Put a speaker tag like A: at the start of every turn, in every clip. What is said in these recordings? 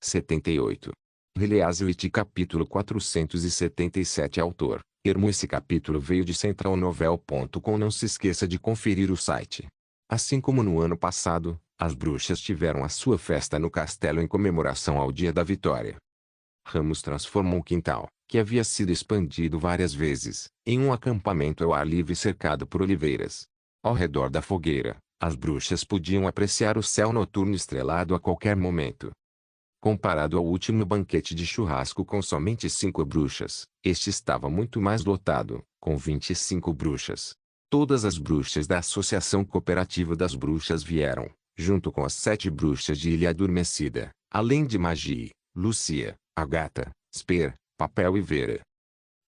A: 78. Release capítulo 477. Autor: Ermo. Esse capítulo veio de centralnovel.com. Não se esqueça de conferir o site. Assim como no ano passado, as bruxas tiveram a sua festa no castelo em comemoração ao Dia da Vitória. Ramos transformou o quintal, que havia sido expandido várias vezes, em um acampamento ao ar livre cercado por oliveiras. Ao redor da fogueira, as bruxas podiam apreciar o céu noturno estrelado a qualquer momento. Comparado ao último banquete de churrasco com somente 5 bruxas, este estava muito mais lotado, com 25 bruxas. Todas as bruxas da Associação Cooperativa das Bruxas vieram, junto com as 7 bruxas de Ilha Adormecida, além de Magie, Lucia, Agatha, Spear, Papel e Vera.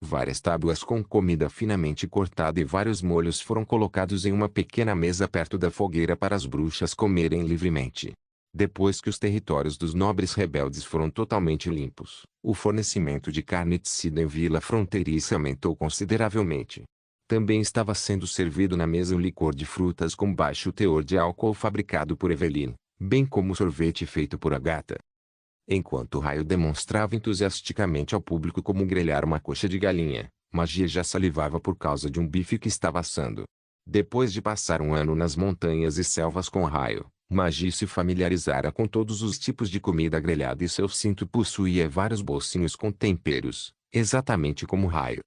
A: Várias tábuas com comida finamente cortada e vários molhos foram colocados em uma pequena mesa perto da fogueira para as bruxas comerem livremente. Depois que os territórios dos nobres rebeldes foram totalmente limpos, o fornecimento de carne tecida em Vila Fronteiriça aumentou consideravelmente. Também estava sendo servido na mesa um licor de frutas com baixo teor de álcool fabricado por Evelyn, bem como sorvete feito por Agatha. Enquanto Raio demonstrava entusiasticamente ao público como grelhar uma coxa de galinha, Magia já salivava por causa de um bife que estava assando. Depois de passar um ano nas montanhas e selvas com Raio, Magia se familiarizara com todos os tipos de comida grelhada e seu cinto possuía vários bolsinhos com temperos, exatamente como Raio.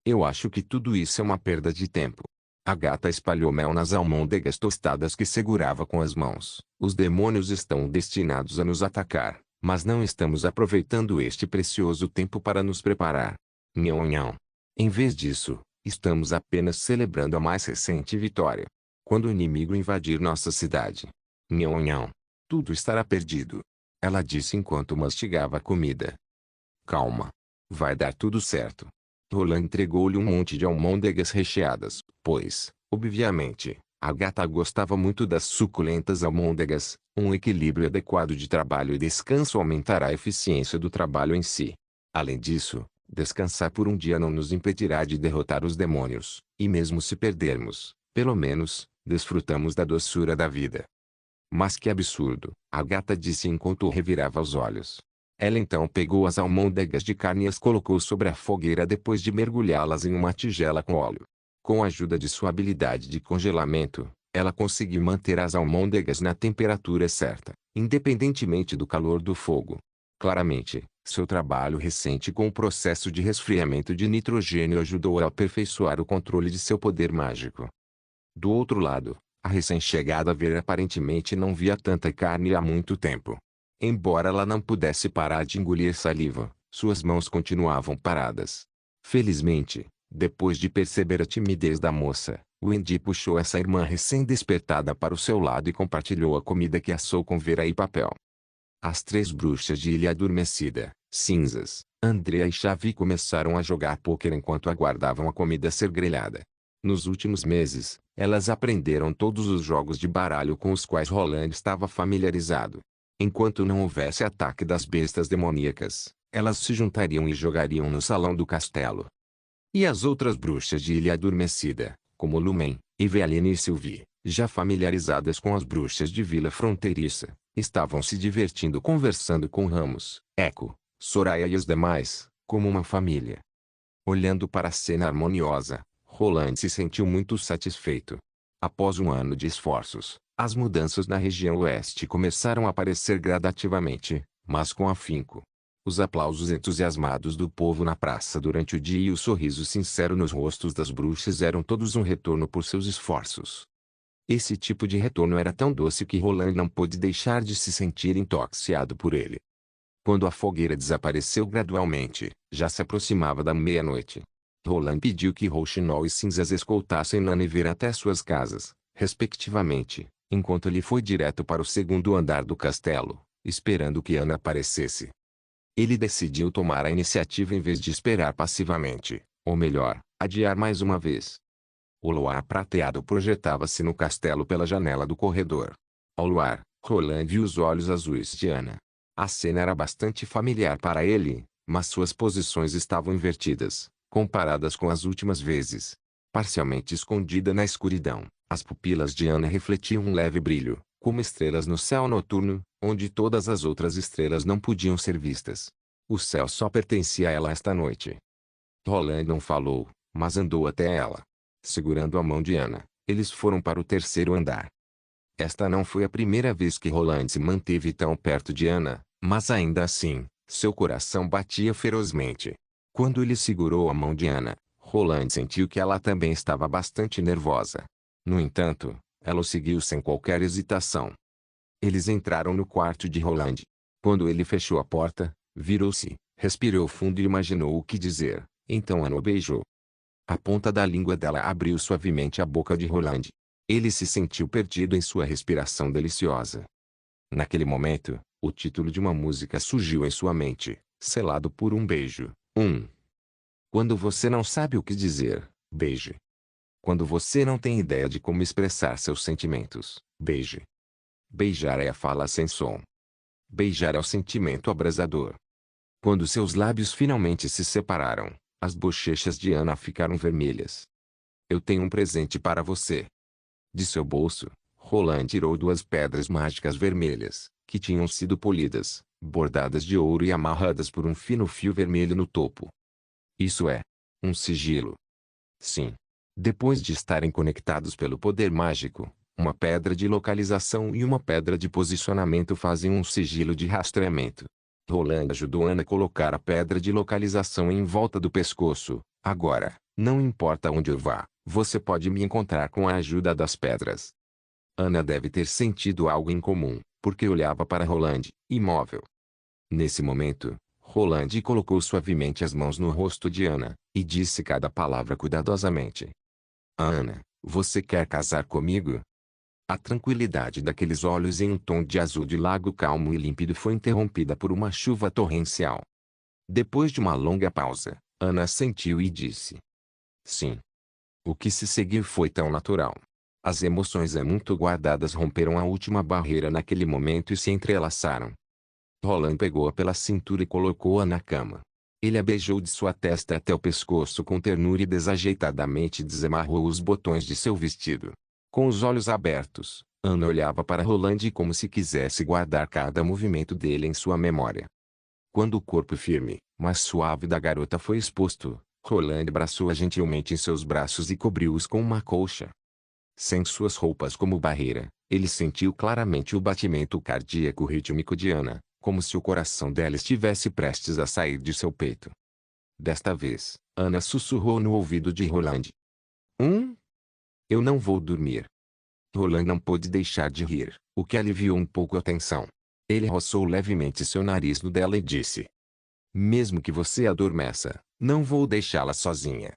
A: Eu acho que tudo isso é uma perda de tempo. Agatha espalhou mel nas almôndegas tostadas que segurava com as mãos. Os demônios estão destinados a nos atacar, mas não estamos aproveitando este precioso tempo para nos preparar. Nhão nhão. Em vez disso, estamos apenas celebrando a mais recente vitória. Quando o inimigo invadir nossa cidade, nhão nhão, tudo estará perdido. Ela disse enquanto mastigava a comida. Calma. Vai dar tudo certo. Roland entregou-lhe um monte de almôndegas recheadas, pois, obviamente, Agatha gostava muito das suculentas almôndegas. Um equilíbrio adequado de trabalho e descanso aumentará a eficiência do trabalho em si. Além disso, descansar por um dia não nos impedirá de derrotar os demônios, e mesmo se perdermos, pelo menos, desfrutamos da doçura da vida. Mas que absurdo, Agatha disse enquanto revirava os olhos. Ela então pegou as almôndegas de carne e as colocou sobre a fogueira depois de mergulhá-las em uma tigela com óleo. Com a ajuda de sua habilidade de congelamento, ela conseguiu manter as almôndegas na temperatura certa, independentemente do calor do fogo. Claramente, seu trabalho recente com o processo de resfriamento de nitrogênio ajudou a aperfeiçoar o controle de seu poder mágico. Do outro lado, a recém-chegada Vera aparentemente não via tanta carne há muito tempo. Embora ela não pudesse parar de engolir saliva, suas mãos continuavam paradas. Felizmente, depois de perceber a timidez da moça, Wendy puxou essa irmã recém-despertada para o seu lado e compartilhou a comida que assou com Vera e Papel. As 3 bruxas de Ilha Adormecida, Cinzas, Andrea e Xavi começaram a jogar pôquer enquanto aguardavam a comida ser grelhada. Nos últimos meses, elas aprenderam todos os jogos de baralho com os quais Roland estava familiarizado. Enquanto não houvesse ataque das bestas demoníacas, elas se juntariam e jogariam no salão do castelo. E as outras bruxas de Ilha Adormecida, como Lumen, Eveline e Sylvie, já familiarizadas com as bruxas de Vila Fronteiriça, estavam se divertindo conversando com Ramos, Echo, Soraya e os demais, como uma família. Olhando para a cena harmoniosa, Roland se sentiu muito satisfeito. Após um ano de esforços, as mudanças na região oeste começaram a aparecer gradativamente, mas com afinco. Os aplausos entusiasmados do povo na praça durante o dia e o sorriso sincero nos rostos das bruxas eram todos um retorno por seus esforços. Esse tipo de retorno era tão doce que Roland não pôde deixar de se sentir intoxicado por ele. Quando a fogueira desapareceu gradualmente, já se aproximava da meia-noite. Roland pediu que Rouxinol e Cinzas escoltassem Nana e Vera até suas casas, respectivamente, enquanto ele foi direto para o segundo andar do castelo, esperando que Ana aparecesse. Ele decidiu tomar a iniciativa em vez de esperar passivamente, ou melhor, adiar mais uma vez. O luar prateado projetava-se no castelo pela janela do corredor. Ao luar, Roland viu os olhos azuis de Ana. A cena era bastante familiar para ele, mas suas posições estavam invertidas, comparadas com as últimas vezes. Parcialmente escondida na escuridão, as pupilas de Ana refletiam um leve brilho, como estrelas no céu noturno, onde todas as outras estrelas não podiam ser vistas. O céu só pertencia a ela esta noite. Roland não falou, mas andou até ela. Segurando a mão de Ana, eles foram para o terceiro andar. Esta não foi a primeira vez que Roland se manteve tão perto de Ana, mas ainda assim, seu coração batia ferozmente. Quando ele segurou a mão de Ana, Roland sentiu que ela também estava bastante nervosa. No entanto, ela o seguiu sem qualquer hesitação. Eles entraram no quarto de Roland. Quando ele fechou a porta, virou-se, respirou fundo e imaginou o que dizer. Então Ana o beijou. A ponta da língua dela abriu suavemente a boca de Roland. Ele se sentiu perdido em sua respiração deliciosa. Naquele momento, o título de uma música surgiu em sua mente, selado por um beijo. Quando você não sabe o que dizer, beije. Quando você não tem ideia de como expressar seus sentimentos, beije. Beijar é a fala sem som. Beijar é o sentimento abrasador. Quando seus lábios finalmente se separaram, as bochechas de Ana ficaram vermelhas. Eu tenho um presente para você. De seu bolso, Roland tirou duas pedras mágicas vermelhas, que tinham sido polidas, bordadas de ouro e amarradas por um fino fio vermelho no topo. Isso é um sigilo. Sim. Depois de estarem conectados pelo poder mágico, uma pedra de localização e uma pedra de posicionamento fazem um sigilo de rastreamento. Roland ajudou Ana a colocar a pedra de localização em volta do pescoço. Agora, não importa onde eu vá, você pode me encontrar com a ajuda das pedras. Ana deve ter sentido algo incomum, porque olhava para Roland, imóvel. Nesse momento, Roland colocou suavemente as mãos no rosto de Ana, e disse cada palavra cuidadosamente. Ana, você quer casar comigo? A tranquilidade daqueles olhos em um tom de azul de lago calmo e límpido foi interrompida por uma chuva torrencial. Depois de uma longa pausa, Ana assentiu e disse. Sim. O que se seguiu foi tão natural. As emoções muito guardadas romperam a última barreira naquele momento e se entrelaçaram. Roland pegou-a pela cintura e colocou-a na cama. Ele a beijou de sua testa até o pescoço com ternura e desajeitadamente desamarrou os botões de seu vestido. Com os olhos abertos, Ana olhava para Roland como se quisesse guardar cada movimento dele em sua memória. Quando o corpo firme, mas suave da garota foi exposto, Roland abraçou-a gentilmente em seus braços e cobriu-os com uma colcha. Sem suas roupas como barreira, ele sentiu claramente o batimento cardíaco rítmico de Ana, como se o coração dela estivesse prestes a sair de seu peito. Desta vez, Ana sussurrou no ouvido de Roland. Eu não vou dormir. Roland não pôde deixar de rir, o que aliviou um pouco a tensão. Ele roçou levemente seu nariz no dela e disse. Mesmo que você adormeça, não vou deixá-la sozinha.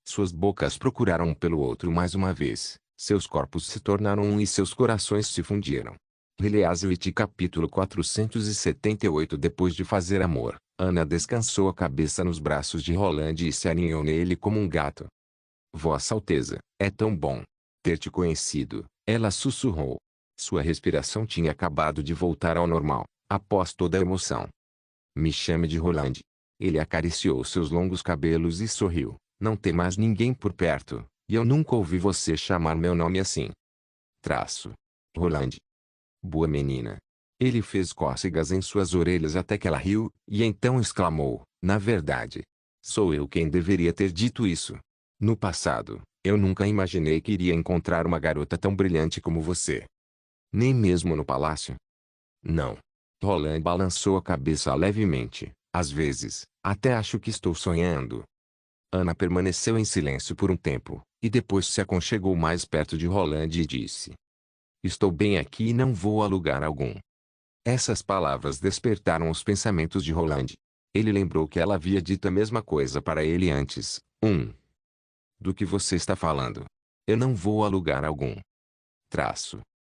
A: Suas bocas procuraram um pelo outro mais uma vez, seus corpos se tornaram um e seus corações se fundiram. Heliaswit capítulo 478. Depois de fazer amor, Ana descansou a cabeça nos braços de Roland e se aninhou nele como um gato. Vossa Alteza, é tão bom ter te conhecido, ela sussurrou. Sua respiração tinha acabado de voltar ao normal, após toda a emoção. Me chame de Roland. Ele acariciou seus longos cabelos e sorriu. Não tem mais ninguém por perto, e eu nunca ouvi você chamar meu nome assim. Roland. Boa menina. Ele fez cócegas em suas orelhas até que ela riu, e então exclamou, na verdade. Sou eu quem deveria ter dito isso. No passado, eu nunca imaginei que iria encontrar uma garota tão brilhante como você. Nem mesmo no palácio? Não. Roland balançou a cabeça levemente. Às vezes, até acho que estou sonhando. Ana permaneceu em silêncio por um tempo, e depois se aconchegou mais perto de Roland e disse. Estou bem aqui e não vou a lugar algum. Essas palavras despertaram os pensamentos de Roland. Ele lembrou que ela havia dito a mesma coisa para ele antes. Do que você está falando? Eu não vou a lugar algum.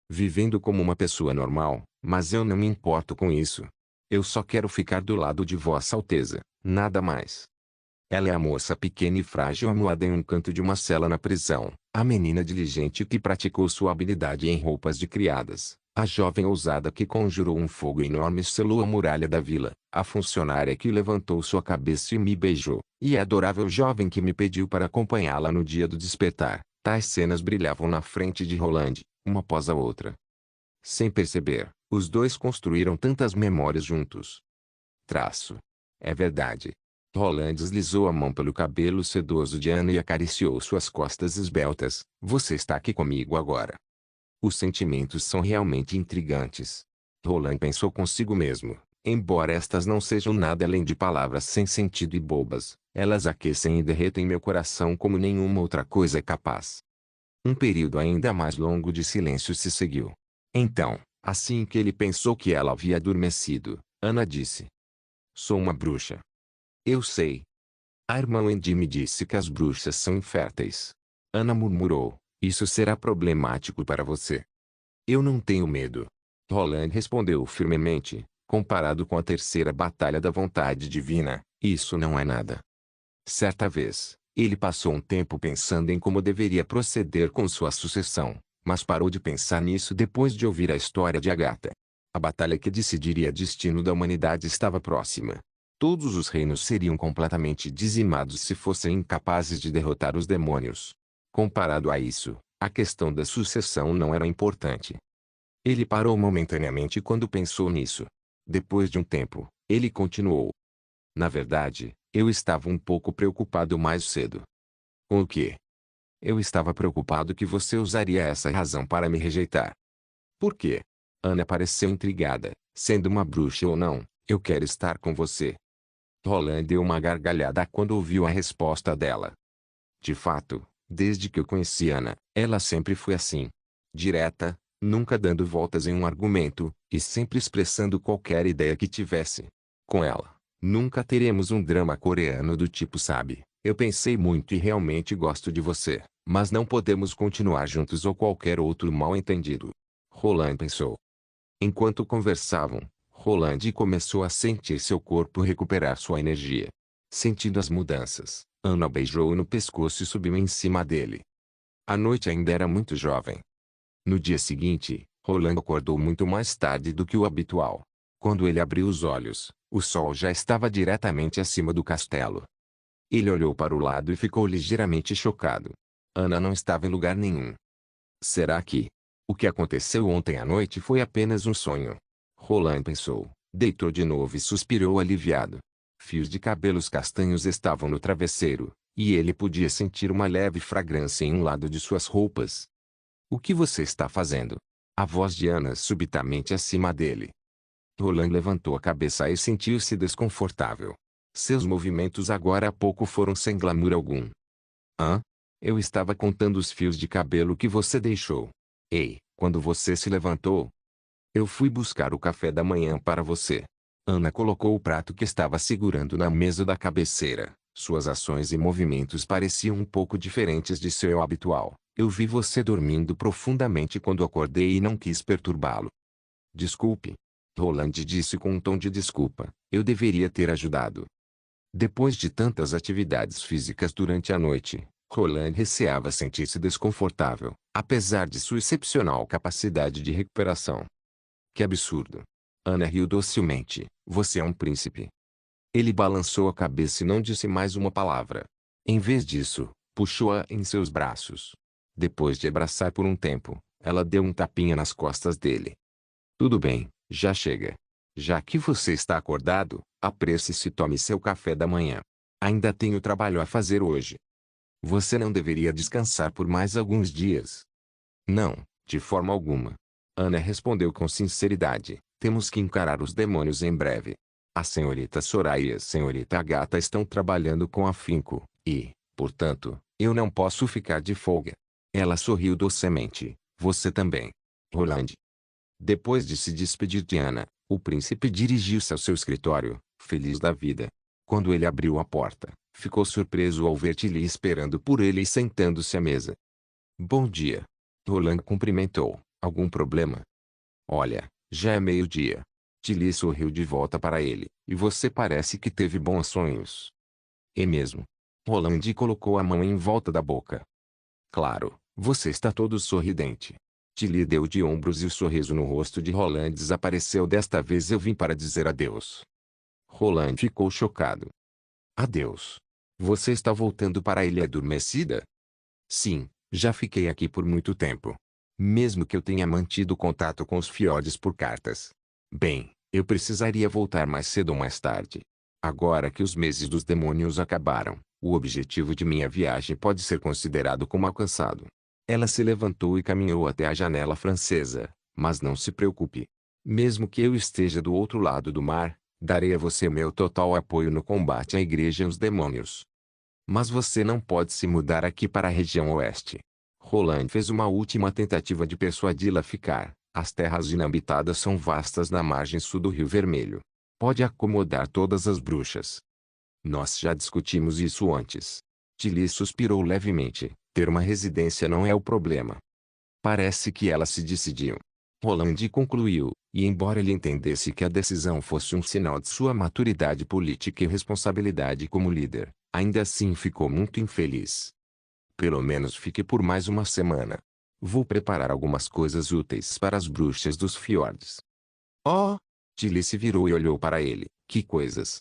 A: Vivendo como uma pessoa normal, mas eu não me importo com isso. Eu só quero ficar do lado de Vossa Alteza, nada mais. Ela é a moça pequena e frágil amuada em um canto de uma cela na prisão, a menina diligente que praticou sua habilidade em roupas de criadas, a jovem ousada que conjurou um fogo enorme e selou a muralha da vila, a funcionária que levantou sua cabeça e me beijou, e a adorável jovem que me pediu para acompanhá-la no dia do despertar. Tais cenas brilhavam na frente de Roland, uma após a outra. Sem perceber, Os dois construíram tantas memórias juntos. Traço. É verdade. Roland deslizou a mão pelo cabelo sedoso de Ana e acariciou suas costas esbeltas. Você está aqui comigo agora. Os sentimentos são realmente intrigantes. Roland pensou consigo mesmo. Embora estas não sejam nada além de palavras sem sentido e bobas, elas aquecem e derretem meu coração como nenhuma outra coisa é capaz. Um período ainda mais longo de silêncio se seguiu. Então, assim que ele pensou que ela havia adormecido, Ana disse: Sou uma bruxa. Eu sei. A irmã Wendy me disse que as bruxas são inférteis. Ana murmurou: Isso será problemático para você. Eu não tenho medo. Roland respondeu firmemente: Comparado com a terceira batalha da vontade divina, isso não é nada. Certa vez, ele passou um tempo pensando em como deveria proceder com sua sucessão, mas parou de pensar nisso depois de ouvir a história de Agatha. A batalha que decidiria o destino da humanidade estava próxima. Todos os reinos seriam completamente dizimados se fossem incapazes de derrotar os demônios. Comparado a isso, a questão da sucessão não era importante. Ele parou momentaneamente quando pensou nisso. Depois de um tempo, ele continuou. Na verdade, eu estava um pouco preocupado mais cedo. Com o quê? Eu estava preocupado que você usaria essa razão para me rejeitar. Por quê? Ana pareceu intrigada. Sendo uma bruxa ou não, eu quero estar com você. Roland deu uma gargalhada quando ouviu a resposta dela. De fato, desde que eu conheci Ana, ela sempre foi assim. Direta, nunca dando voltas em um argumento, e sempre expressando qualquer ideia que tivesse. Com ela, nunca teremos um drama coreano do tipo sabe, eu pensei muito e realmente gosto de você, mas não podemos continuar juntos ou qualquer outro mal-entendido. Roland pensou. Enquanto conversavam, Roland começou a sentir seu corpo recuperar sua energia. Sentindo as mudanças, Ana beijou-o no pescoço e subiu em cima dele. A noite ainda era muito jovem. No dia seguinte, Roland acordou muito mais tarde do que o habitual. Quando ele abriu os olhos, o sol já estava diretamente acima do castelo. Ele olhou para o lado e ficou ligeiramente chocado. Ana não estava em lugar nenhum. Será que o que aconteceu ontem à noite foi apenas um sonho? Roland pensou, deitou de novo e suspirou aliviado. Fios de cabelos castanhos estavam no travesseiro, e ele podia sentir uma leve fragrância em um lado de suas roupas. O que você está fazendo? A voz de Ana subitamente acima dele. Roland levantou a cabeça e sentiu-se desconfortável. Seus movimentos agora há pouco foram sem glamour algum. Hã? Eu estava contando os fios de cabelo que você deixou. Ei, quando você se levantou? Eu fui buscar o café da manhã para você. Ana colocou o prato que estava segurando na mesa da cabeceira. Suas ações e movimentos pareciam um pouco diferentes de seu habitual. Eu vi você dormindo profundamente quando acordei e não quis perturbá-lo. Desculpe. Roland disse com um tom de desculpa. Eu deveria ter ajudado. Depois de tantas atividades físicas durante a noite, Roland receava sentir-se desconfortável, apesar de sua excepcional capacidade de recuperação. Que absurdo. Ana riu docilmente. Você é um príncipe. Ele balançou a cabeça e não disse mais uma palavra. Em vez disso, puxou-a em seus braços. Depois de abraçar por um tempo, ela deu um tapinha nas costas dele. Tudo bem, já chega. Já que você está acordado, apresse-se e tome seu café da manhã. Ainda tenho trabalho a fazer hoje. Você não deveria descansar por mais alguns dias. Não, de forma alguma. Ana respondeu com sinceridade. Temos que encarar os demônios em breve. A senhorita Soraya e a senhorita Agatha estão trabalhando com afinco, e, portanto, eu não posso ficar de folga. Ela sorriu docemente. Você também. Roland. Depois de se despedir de Ana, o príncipe dirigiu-se ao seu escritório, feliz da vida. Quando ele abriu a porta, ficou surpreso ao ver Tilly esperando por ele e sentando-se à mesa. Bom dia. Roland cumprimentou. Algum problema? Olha, já é meio-dia. Tilly sorriu de volta para ele. E você parece que teve bons sonhos. É mesmo. Roland colocou a mão em volta da boca. Claro, você está todo sorridente. Tilly deu de ombros e o sorriso no rosto de Roland desapareceu. Desta vez eu vim para dizer adeus. Roland ficou chocado. Adeus. Você está voltando para a ilha adormecida? Sim, já fiquei aqui por muito tempo. mesmo que eu tenha mantido contato com os fiordes por cartas. Bem, eu precisaria voltar mais cedo ou mais tarde. Agora que os meses dos demônios acabaram, o objetivo de minha viagem pode ser considerado como alcançado. Ela se levantou e caminhou até a janela francesa, mas não se preocupe. Mesmo que eu esteja do outro lado do mar, darei a você meu total apoio no combate à igreja e aos demônios. Mas você não pode se mudar aqui para a região oeste. Roland fez uma última tentativa de persuadi-la a ficar. As terras inabitadas são vastas na margem sul do Rio Vermelho. Pode acomodar todas as bruxas. Nós já discutimos isso antes. Tilly suspirou levemente. Ter uma residência não é o problema. Parece que ela se decidiu. Roland concluiu, e embora ele entendesse que a decisão fosse um sinal de sua maturidade política e responsabilidade como líder, ainda assim ficou muito infeliz. Pelo menos fique por mais uma semana. Vou preparar algumas coisas úteis para as bruxas dos fiordes. Oh! Tilly se virou e olhou para ele. Que coisas?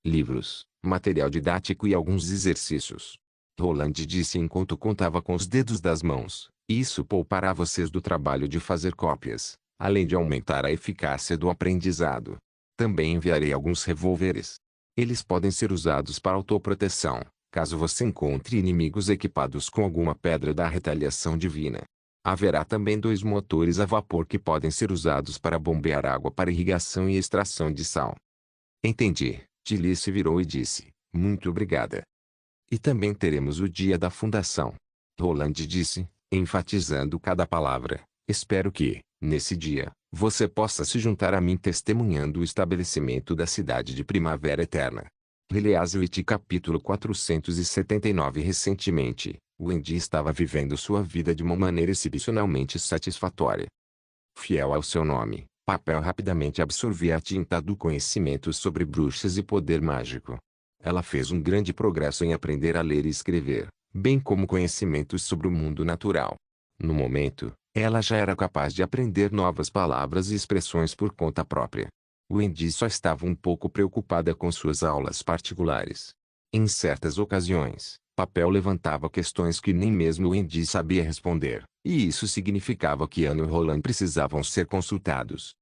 A: Livros, material didático e alguns exercícios. Roland disse enquanto contava com os dedos das mãos. Isso poupará vocês do trabalho de fazer cópias, além de aumentar a eficácia do aprendizado. Também enviarei alguns revólveres. Eles podem ser usados para autoproteção, caso você encontre inimigos equipados com alguma pedra da retaliação divina. Haverá também 2 motores a vapor que podem ser usados para bombear água para irrigação e extração de sal. Entendi. Tilly se virou e disse, muito obrigada. E também teremos o dia da fundação. Roland disse, enfatizando cada palavra. Espero que, nesse dia, você possa se juntar a mim testemunhando o estabelecimento da cidade de Primavera Eterna. Leazuit capítulo 479. Recentemente, Wendy estava vivendo sua vida de uma maneira excepcionalmente satisfatória. Fiel ao seu nome, Papel rapidamente absorvia a tinta do conhecimento sobre bruxas e poder mágico. Ela fez um grande progresso em aprender a ler e escrever, bem como conhecimentos sobre o mundo natural. No momento, ela já era capaz de aprender novas palavras e expressões por conta própria. Wendy só estava um pouco preocupada com suas aulas particulares. Em certas ocasiões, Papel levantava questões que nem mesmo Wendy sabia responder, e isso significava que Anne e Roland precisavam ser consultados.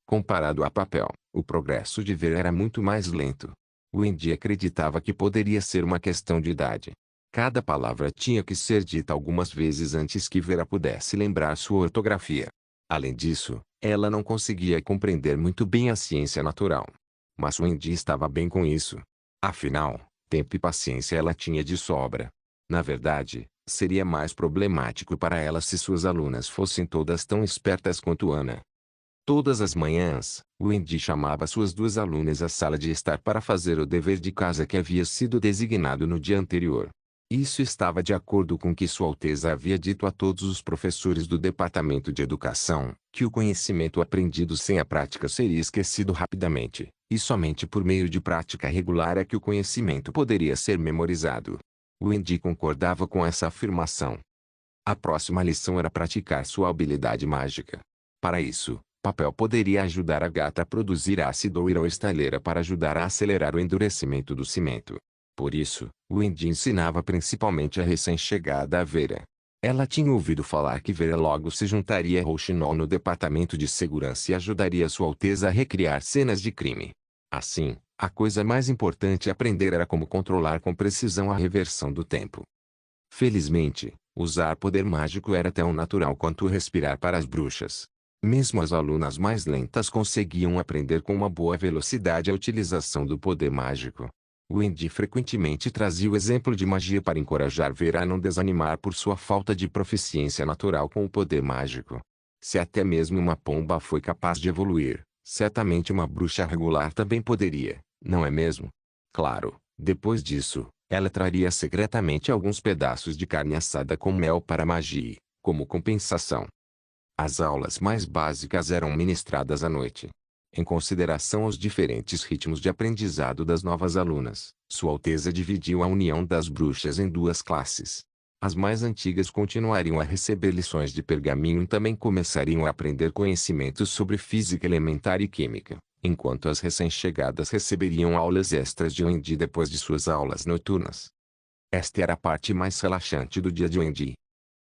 A: Comparado a Papel, o progresso de Ver era muito mais lento. Wendy acreditava que poderia ser uma questão de idade. Cada palavra tinha que ser dita algumas vezes antes que Vera pudesse lembrar sua ortografia. Além disso, ela não conseguia compreender muito bem a ciência natural. Mas Wendy estava bem com isso. Afinal, tempo e paciência ela tinha de sobra. Na verdade, seria mais problemático para ela se suas alunas fossem todas tão espertas quanto Ana. Todas as manhãs, Wendy chamava suas 2 alunas à sala de estar para fazer o dever de casa que havia sido designado no dia anterior. Isso estava de acordo com o que Sua Alteza havia dito a todos os professores do Departamento de Educação, que o conhecimento aprendido sem a prática seria esquecido rapidamente, e somente por meio de prática regular é que o conhecimento poderia ser memorizado. Wendy concordava com essa afirmação. A próxima lição era praticar sua habilidade mágica. Para isso, Papel poderia ajudar a gata a produzir ácido hidroestaleira para ajudar a acelerar o endurecimento do cimento. Por isso, Wendy ensinava principalmente a recém-chegada a Vera. Ela tinha ouvido falar que Vera logo se juntaria a Rouxinol no departamento de segurança e ajudaria Sua Alteza a recriar cenas de crime. Assim, a coisa mais importante a aprender era como controlar com precisão a reversão do tempo. Felizmente, usar poder mágico era tão natural quanto respirar para as bruxas. Mesmo as alunas mais lentas conseguiam aprender com uma boa velocidade a utilização do poder mágico. Wendy frequentemente trazia o exemplo de magia para encorajar Vera a não desanimar por sua falta de proficiência natural com o poder mágico. Se até mesmo uma pomba foi capaz de evoluir, certamente uma bruxa regular também poderia, não é mesmo? Claro, depois disso, ela traria secretamente alguns pedaços de carne assada com mel para magia, como compensação. As aulas mais básicas eram ministradas à noite. Em consideração aos diferentes ritmos de aprendizado das novas alunas, Sua Alteza dividiu a união das bruxas em 2 classes. As mais antigas continuariam a receber lições de pergaminho e também começariam a aprender conhecimentos sobre física elementar e química, enquanto as recém-chegadas receberiam aulas extras de Wendy depois de suas aulas noturnas. Esta era a parte mais relaxante do dia de Wendy.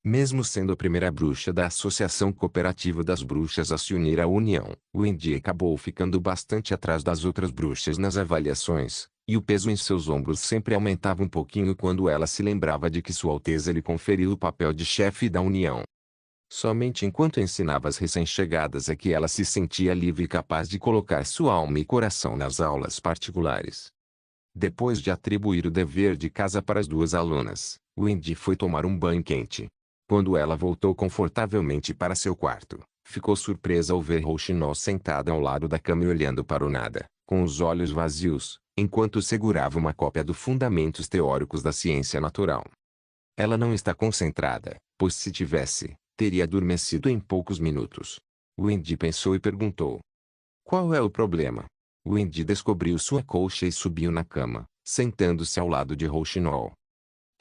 A: Mesmo sendo a primeira bruxa da Associação Cooperativa das Bruxas a se unir à União, Wendy acabou ficando bastante atrás das outras bruxas nas avaliações, e o peso em seus ombros sempre aumentava um pouquinho quando ela se lembrava de que Sua Alteza lhe conferiu o papel de chefe da União. Somente enquanto ensinava as recém-chegadas é que ela se sentia livre e capaz de colocar sua alma e coração nas aulas particulares. Depois de atribuir o dever de casa para as duas alunas, Wendy foi tomar um banho quente. Quando ela voltou confortavelmente para seu quarto, ficou surpresa ao ver Rouxinol sentada ao lado da cama e olhando para o nada, com os olhos vazios, enquanto segurava uma cópia do Fundamentos Teóricos da Ciência Natural. Ela não está concentrada, pois se tivesse, teria adormecido em poucos minutos. Wendy pensou e perguntou: qual é o problema? Wendy descobriu sua colcha e subiu na cama, sentando-se ao lado de Rouxinol.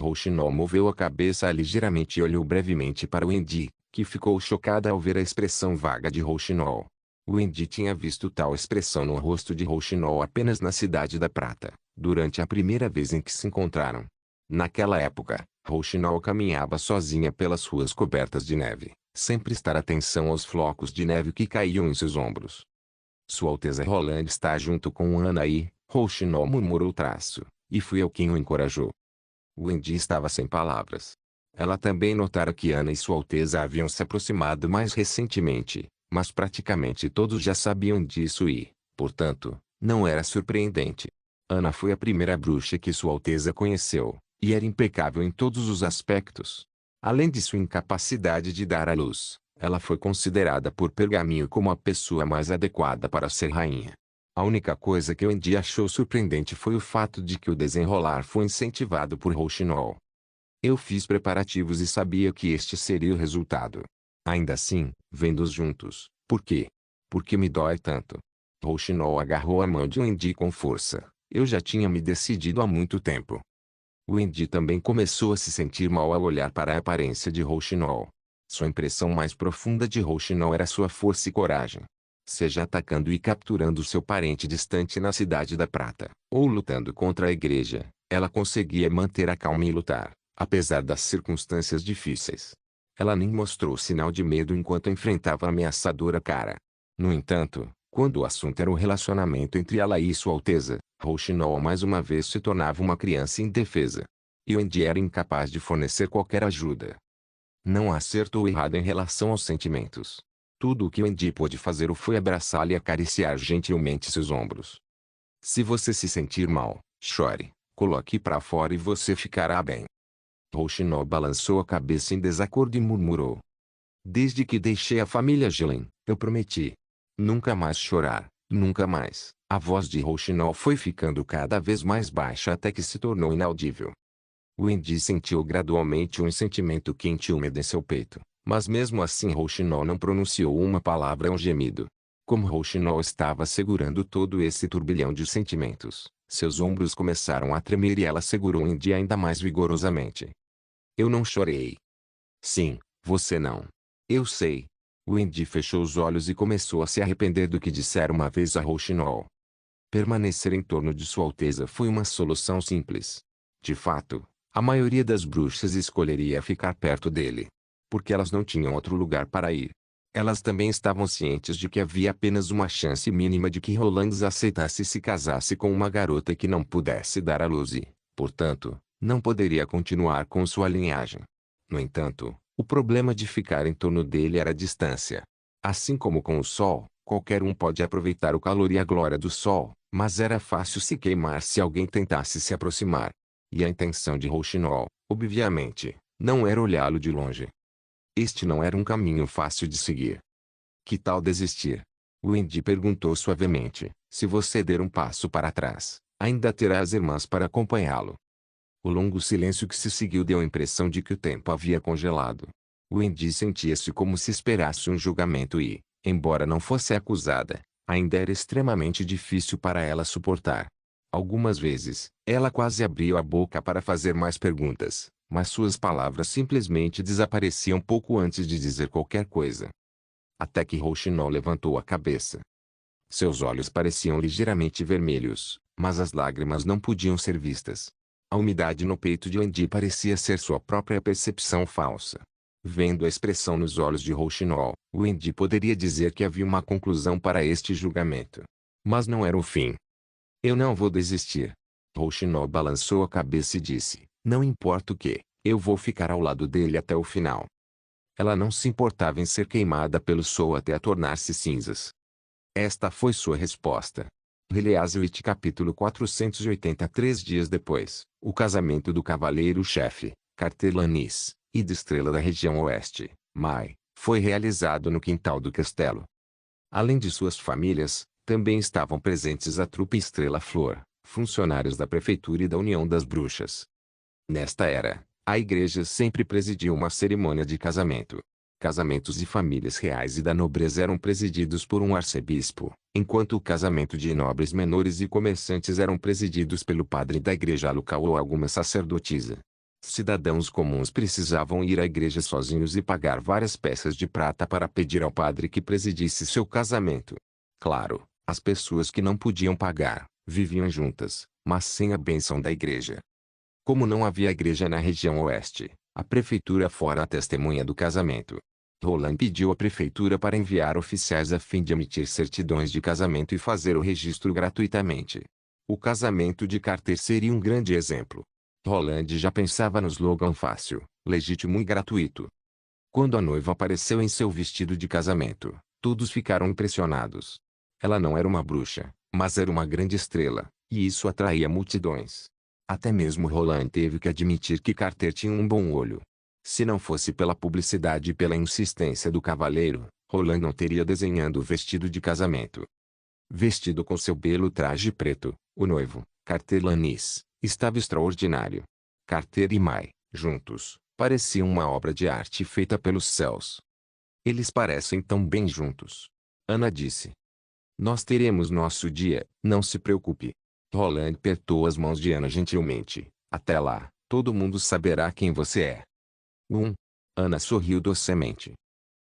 A: Rouxinol moveu a cabeça ligeiramente e olhou brevemente para Wendy, que ficou chocada ao ver a expressão vaga de Rouxinol. Wendy tinha visto tal expressão no rosto de Rouxinol apenas na Cidade da Prata, durante a primeira vez em que se encontraram. Naquela época, Rouxinol caminhava sozinha pelas ruas cobertas de neve, sem prestar atenção aos flocos de neve que caíam em seus ombros. Sua Alteza Roland está junto com Ana aí, Rouxinol murmurou traço, e fui eu quem o encorajou. Wendy estava sem palavras. Ela também notara que Ana e Sua Alteza haviam se aproximado mais recentemente, mas praticamente todos já sabiam disso e, portanto, não era surpreendente. Ana foi a primeira bruxa que Sua Alteza conheceu, e era impecável em todos os aspectos. Além de sua incapacidade de dar à luz, ela foi considerada por Pergaminho como a pessoa mais adequada para ser rainha. A única coisa que Wendy achou surpreendente foi o fato de que o desenrolar foi incentivado por Rouxinol. Eu fiz preparativos e sabia que este seria o resultado. Ainda assim, vendo-os juntos, por quê? Por que me dói tanto? Rouxinol agarrou a mão de Wendy com força. Eu já tinha me decidido há muito tempo. Wendy também começou a se sentir mal ao olhar para a aparência de Rouxinol. Sua impressão mais profunda de Rouxinol era sua força e coragem. Seja atacando e capturando seu parente distante na Cidade da Prata, ou lutando contra a igreja, ela conseguia manter a calma e lutar, apesar das circunstâncias difíceis. Ela nem mostrou sinal de medo enquanto enfrentava a ameaçadora cara. No entanto, quando o assunto era o relacionamento entre ela e Sua Alteza, Rouxinol mais uma vez se tornava uma criança indefesa. E Wendy era incapaz de fornecer qualquer ajuda. Não há certo ou errado em relação aos sentimentos. Tudo o que Wendy pôde fazer foi abraçá-la e acariciar gentilmente seus ombros. Se você se sentir mal, chore, coloque para fora e você ficará bem. Rouxinol balançou a cabeça em desacordo e murmurou: desde que deixei a família Gillen, eu prometi nunca mais chorar, nunca mais. A voz de Rouxinol foi ficando cada vez mais baixa até que se tornou inaudível. Wendy sentiu gradualmente um sentimento quente e úmido em seu peito, mas mesmo assim Rouxinol não pronunciou uma palavra ou um gemido. Como Rouxinol estava segurando todo esse turbilhão de sentimentos, seus ombros começaram a tremer e ela segurou Wendy ainda mais vigorosamente. Eu não chorei. Sim, você não. Eu sei. Wendy fechou os olhos e começou a se arrepender do que dissera uma vez a Rouxinol. Permanecer em torno de Sua Alteza foi uma solução simples. De fato, a maioria das bruxas escolheria ficar perto dele, porque elas não tinham outro lugar para ir. Elas também estavam cientes de que havia apenas uma chance mínima de que Roland aceitasse e se casasse com uma garota que não pudesse dar à luz e, portanto, não poderia continuar com sua linhagem. No entanto, o problema de ficar em torno dele era a distância. Assim como com o sol, qualquer um pode aproveitar o calor e a glória do sol, mas era fácil se queimar se alguém tentasse se aproximar. E a intenção de Rouxinol, obviamente, não era olhá-lo de longe. Este não era um caminho fácil de seguir. Que tal desistir? Wendy perguntou suavemente. Se você der um passo para trás, ainda terá as irmãs para acompanhá-lo. O longo silêncio que se seguiu deu a impressão de que o tempo havia congelado. Wendy sentia-se como se esperasse um julgamento e, embora não fosse acusada, ainda era extremamente difícil para ela suportar. Algumas vezes, ela quase abriu a boca para fazer mais perguntas, mas suas palavras simplesmente desapareciam pouco antes de dizer qualquer coisa. Até que Rouxinol levantou a cabeça. Seus olhos pareciam ligeiramente vermelhos, mas as lágrimas não podiam ser vistas. A umidade no peito de Wendy parecia ser sua própria percepção falsa. Vendo a expressão nos olhos de Rouxinol, Wendy poderia dizer que havia uma conclusão para este julgamento. Mas não era o fim. Eu não vou desistir. Rouxinol balançou a cabeça e disse, não importa o que, eu vou ficar ao lado dele até o final. Ela não se importava em ser queimada pelo sol até a tornar-se cinzas. Esta foi sua resposta. Heleazwit capítulo 483 dias depois, o casamento do cavaleiro-chefe, Cartelanis, e de estrela da região oeste, Mai, foi realizado no quintal do castelo. Além de suas famílias, também estavam presentes a trupe Estrela Flor, funcionários da prefeitura e da União das Bruxas. Nesta era, a igreja sempre presidia uma cerimônia de casamento. Casamentos de famílias reais e da nobreza eram presididos por um arcebispo, enquanto o casamento de nobres menores e comerciantes eram presididos pelo padre da igreja local ou alguma sacerdotisa. Cidadãos comuns precisavam ir à igreja sozinhos e pagar várias peças de prata para pedir ao padre que presidisse seu casamento. Claro, as pessoas que não podiam pagar, viviam juntas, mas sem a bênção da igreja. Como não havia igreja na região oeste, a prefeitura fora a testemunha do casamento. Roland pediu à prefeitura para enviar oficiais a fim de emitir certidões de casamento e fazer o registro gratuitamente. O casamento de Carter seria um grande exemplo. Roland já pensava no slogan fácil, legítimo e gratuito. Quando a noiva apareceu em seu vestido de casamento, todos ficaram impressionados. Ela não era uma bruxa, mas era uma grande estrela, e isso atraía multidões. Até mesmo Roland teve que admitir que Carter tinha um bom olho. Se não fosse pela publicidade e pela insistência do cavaleiro, Roland não teria desenhado o vestido de casamento. Vestido com seu belo traje preto, o noivo, Cartelanis, estava extraordinário. Carter e Mai, juntos, pareciam uma obra de arte feita pelos céus. Eles parecem tão bem juntos. Ana disse. Nós teremos nosso dia, não se preocupe. Roland apertou as mãos de Ana gentilmente. Até lá, todo mundo saberá quem você é. Ana sorriu docemente.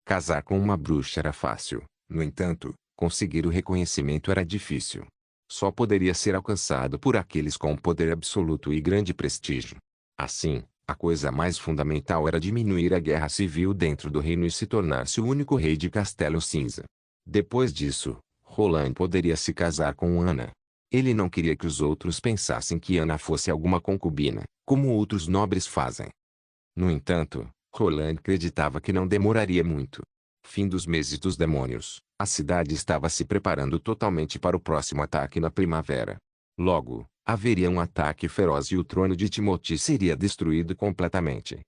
A: Casar com uma bruxa era fácil, no entanto, conseguir o reconhecimento era difícil. Só poderia ser alcançado por aqueles com poder absoluto e grande prestígio. Assim, a coisa mais fundamental era diminuir a guerra civil dentro do reino e se tornar-se o único rei de Castelo Cinza. Depois disso, Roland poderia se casar com Ana. Ele não queria que os outros pensassem que Ana fosse alguma concubina, como outros nobres fazem. No entanto, Roland acreditava que não demoraria muito. Fim dos meses dos demônios, a cidade estava se preparando totalmente para o próximo ataque na primavera. Logo, haveria um ataque feroz e o trono de Timothy seria destruído completamente.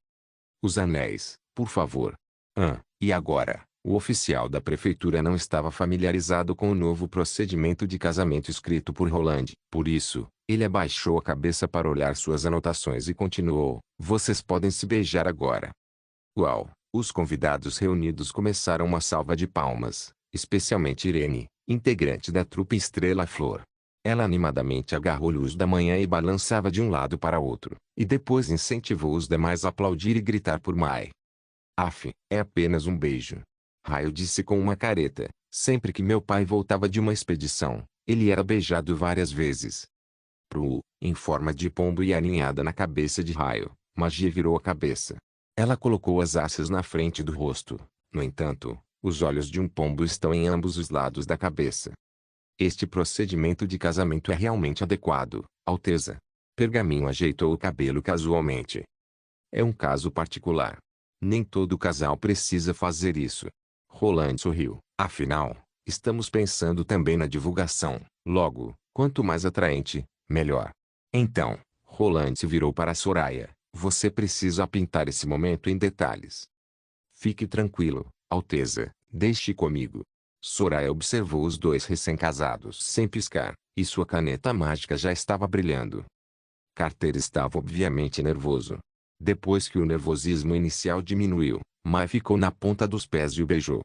A: Os anéis, por favor. E agora, o oficial da prefeitura não estava familiarizado com o novo procedimento de casamento escrito por Roland. Por isso, ele abaixou a cabeça para olhar suas anotações e continuou, vocês podem se beijar agora. Uau! Os convidados reunidos começaram uma salva de palmas, especialmente Irene, integrante da trupe Estrela Flor. Ela animadamente agarrou Luz da Manhã e balançava de um lado para outro, e depois incentivou os demais a aplaudir e gritar por Mai. É apenas um beijo. Raio disse com uma careta, sempre que meu pai voltava de uma expedição, ele era beijado várias vezes. Em forma de pombo e aninhada na cabeça de Raio, Magia virou a cabeça. Ela colocou as asas na frente do rosto. No entanto, os olhos de um pombo estão em ambos os lados da cabeça. Este procedimento de casamento é realmente adequado, Alteza. Pergaminho ajeitou o cabelo casualmente. É um caso particular. Nem todo casal precisa fazer isso. Roland sorriu. Afinal, estamos pensando também na divulgação. Logo, quanto mais atraente, melhor. Então, Roland se virou para Soraya. Você precisa pintar esse momento em detalhes. Fique tranquilo, Alteza, deixe comigo. Soraya observou os dois recém-casados sem piscar, e sua caneta mágica já estava brilhando. Carter estava obviamente nervoso. Depois que o nervosismo inicial diminuiu, Mai ficou na ponta dos pés e o beijou.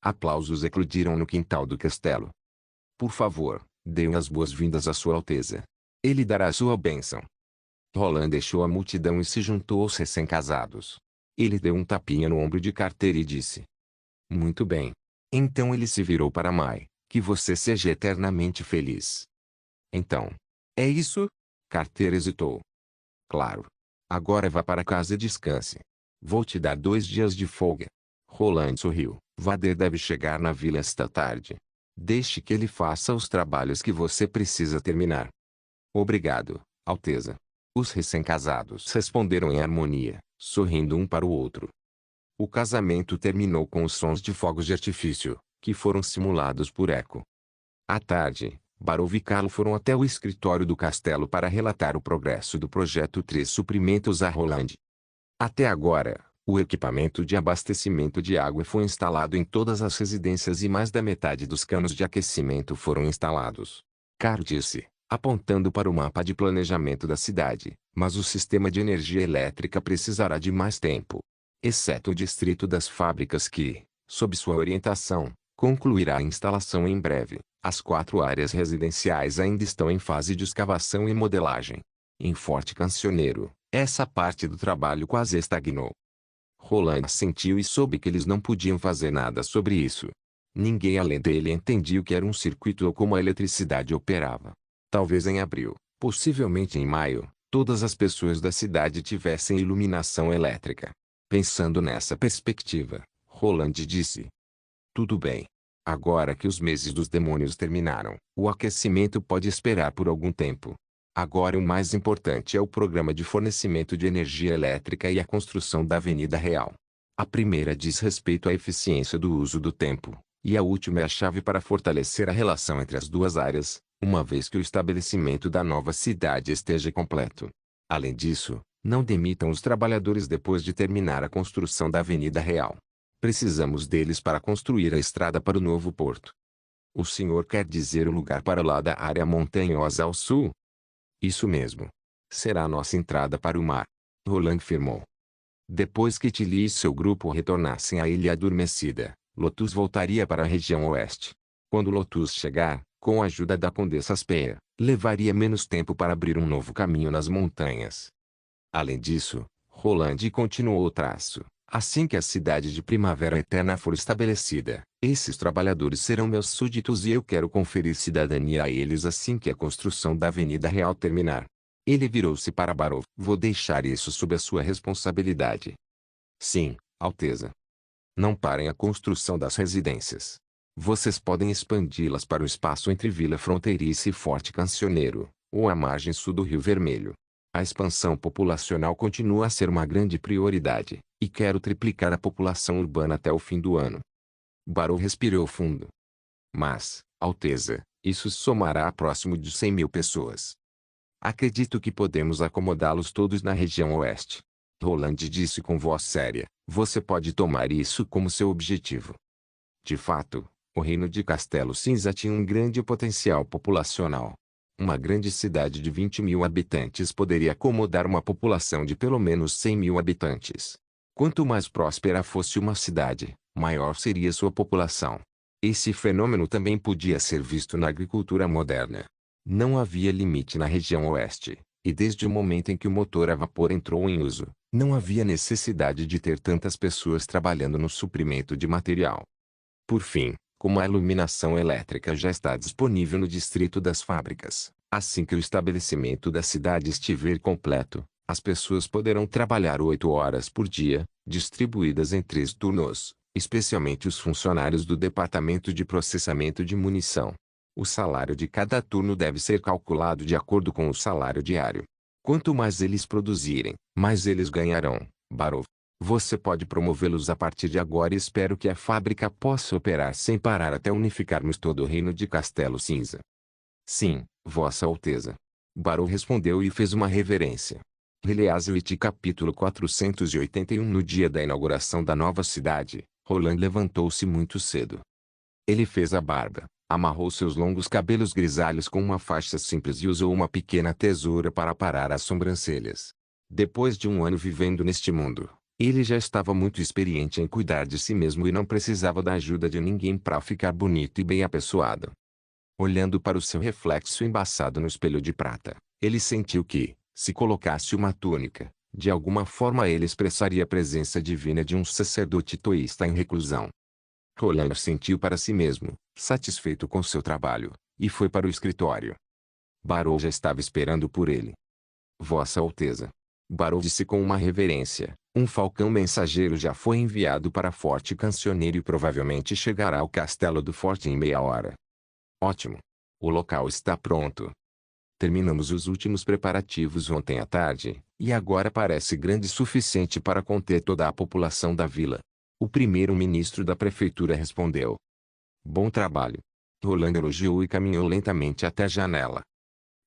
A: Aplausos eclodiram no quintal do castelo. Por favor, dê as boas-vindas à Sua Alteza. Ele dará a sua bênção. Roland deixou a multidão e se juntou aos recém-casados. Ele deu um tapinha no ombro de Carter e disse. Muito bem. Então ele se virou para Mai. Que você seja eternamente feliz. Então. É isso? Carter hesitou. Claro. Agora vá para casa e descanse. Vou te dar 2 dias de folga. Roland sorriu. Vader deve chegar na vila esta tarde. Deixe que ele faça os trabalhos que você precisa terminar. Obrigado, Alteza. Os recém-casados responderam em harmonia, sorrindo um para o outro. O casamento terminou com os sons de fogos de artifício, que foram simulados por Echo. À tarde, Barov e Carlo foram até o escritório do castelo para relatar o progresso do projeto 3 suprimentos a Roland. Até agora, o equipamento de abastecimento de água foi instalado em todas as residências e mais da metade dos canos de aquecimento foram instalados. Carl disse, apontando para o mapa de planejamento da cidade, mas o sistema de energia elétrica precisará de mais tempo. Exceto o distrito das fábricas que, sob sua orientação, concluirá a instalação em breve. As 4 áreas residenciais ainda estão em fase de escavação e modelagem. Em Forte Cancioneiro, essa parte do trabalho quase estagnou. Roland sentiu e soube que eles não podiam fazer nada sobre isso. Ninguém além dele entendia o que era um circuito ou como a eletricidade operava. Talvez em abril, possivelmente em maio, todas as pessoas da cidade tivessem iluminação elétrica. Pensando nessa perspectiva, Roland disse: tudo bem. Agora que os meses dos demônios terminaram, o aquecimento pode esperar por algum tempo. Agora o mais importante é o programa de fornecimento de energia elétrica e a construção da Avenida Real. A primeira diz respeito à eficiência do uso do tempo, e a última é a chave para fortalecer a relação entre as duas áreas, uma vez que o estabelecimento da nova cidade esteja completo. Além disso, não demitam os trabalhadores depois de terminar a construção da Avenida Real. Precisamos deles para construir a estrada para o novo porto. O senhor quer dizer o lugar para lá da área montanhosa ao sul? Isso mesmo. Será a nossa entrada para o mar. Roland afirmou. Depois que Tilly e seu grupo retornassem à Ilha Adormecida, Lotus voltaria para a região oeste. Quando Lotus chegar, com a ajuda da Condessa Speer, levaria menos tempo para abrir um novo caminho nas montanhas. Além disso, Roland continuou o traço. Assim que a cidade de Primavera Eterna for estabelecida, esses trabalhadores serão meus súditos e eu quero conferir cidadania a eles assim que a construção da Avenida Real terminar. Ele virou-se para Barov. Vou deixar isso sob a sua responsabilidade. Sim, Alteza. Não parem a construção das residências. Vocês podem expandi-las para o espaço entre Vila Fronteiriça e Forte Cancioneiro, ou a margem sul do Rio Vermelho. A expansão populacional continua a ser uma grande prioridade, e quero triplicar a população urbana até o fim do ano. Barov respirou fundo. Mas, Alteza, isso somará a próximo de 100.000 pessoas. Acredito que podemos acomodá-los todos na região oeste. Roland disse com voz séria, você pode tomar isso como seu objetivo. De fato, o reino de Castelo Cinza tinha um grande potencial populacional. Uma grande cidade de 20.000 habitantes poderia acomodar uma população de pelo menos 100.000 habitantes. Quanto mais próspera fosse uma cidade, maior seria sua população. Esse fenômeno também podia ser visto na agricultura moderna. Não havia limite na região oeste, e desde o momento em que o motor a vapor entrou em uso, não havia necessidade de ter tantas pessoas trabalhando no suprimento de material. Por fim, como a iluminação elétrica já está disponível no distrito das fábricas, assim que o estabelecimento da cidade estiver completo, as pessoas poderão trabalhar 8 horas por dia, distribuídas em 3 turnos, especialmente os funcionários do Departamento de Processamento de Munição. O salário de cada turno deve ser calculado de acordo com o salário diário. Quanto mais eles produzirem, mais eles ganharão, Barov. Você pode promovê-los a partir de agora e espero que a fábrica possa operar sem parar até unificarmos todo o reino de Castelo Cinza. Sim, Vossa Alteza. Barov respondeu e fez uma reverência. Release capítulo 481. No dia da inauguração da nova cidade, Roland levantou-se muito cedo. Ele fez a barba, amarrou seus longos cabelos grisalhos com uma faixa simples e usou uma pequena tesoura para aparar as sobrancelhas. Depois de um ano vivendo neste mundo, ele já estava muito experiente em cuidar de si mesmo e não precisava da ajuda de ninguém para ficar bonito e bem apessoado. Olhando para o seu reflexo embaçado no espelho de prata, ele sentiu que, se colocasse uma túnica, de alguma forma ele expressaria a presença divina de um sacerdote toísta em reclusão. Roland sentiu para si mesmo, satisfeito com seu trabalho, e foi para o escritório. Barov já estava esperando por ele. Vossa Alteza. Barrow disse com uma reverência. Um falcão mensageiro já foi enviado para Forte Cancioneiro e provavelmente chegará ao castelo do forte em meia hora. Ótimo. O local está pronto. Terminamos os últimos preparativos ontem à tarde, e agora parece grande o suficiente para conter toda a população da vila. O primeiro-ministro da prefeitura respondeu. Bom trabalho. Roland elogiou e caminhou lentamente até a janela.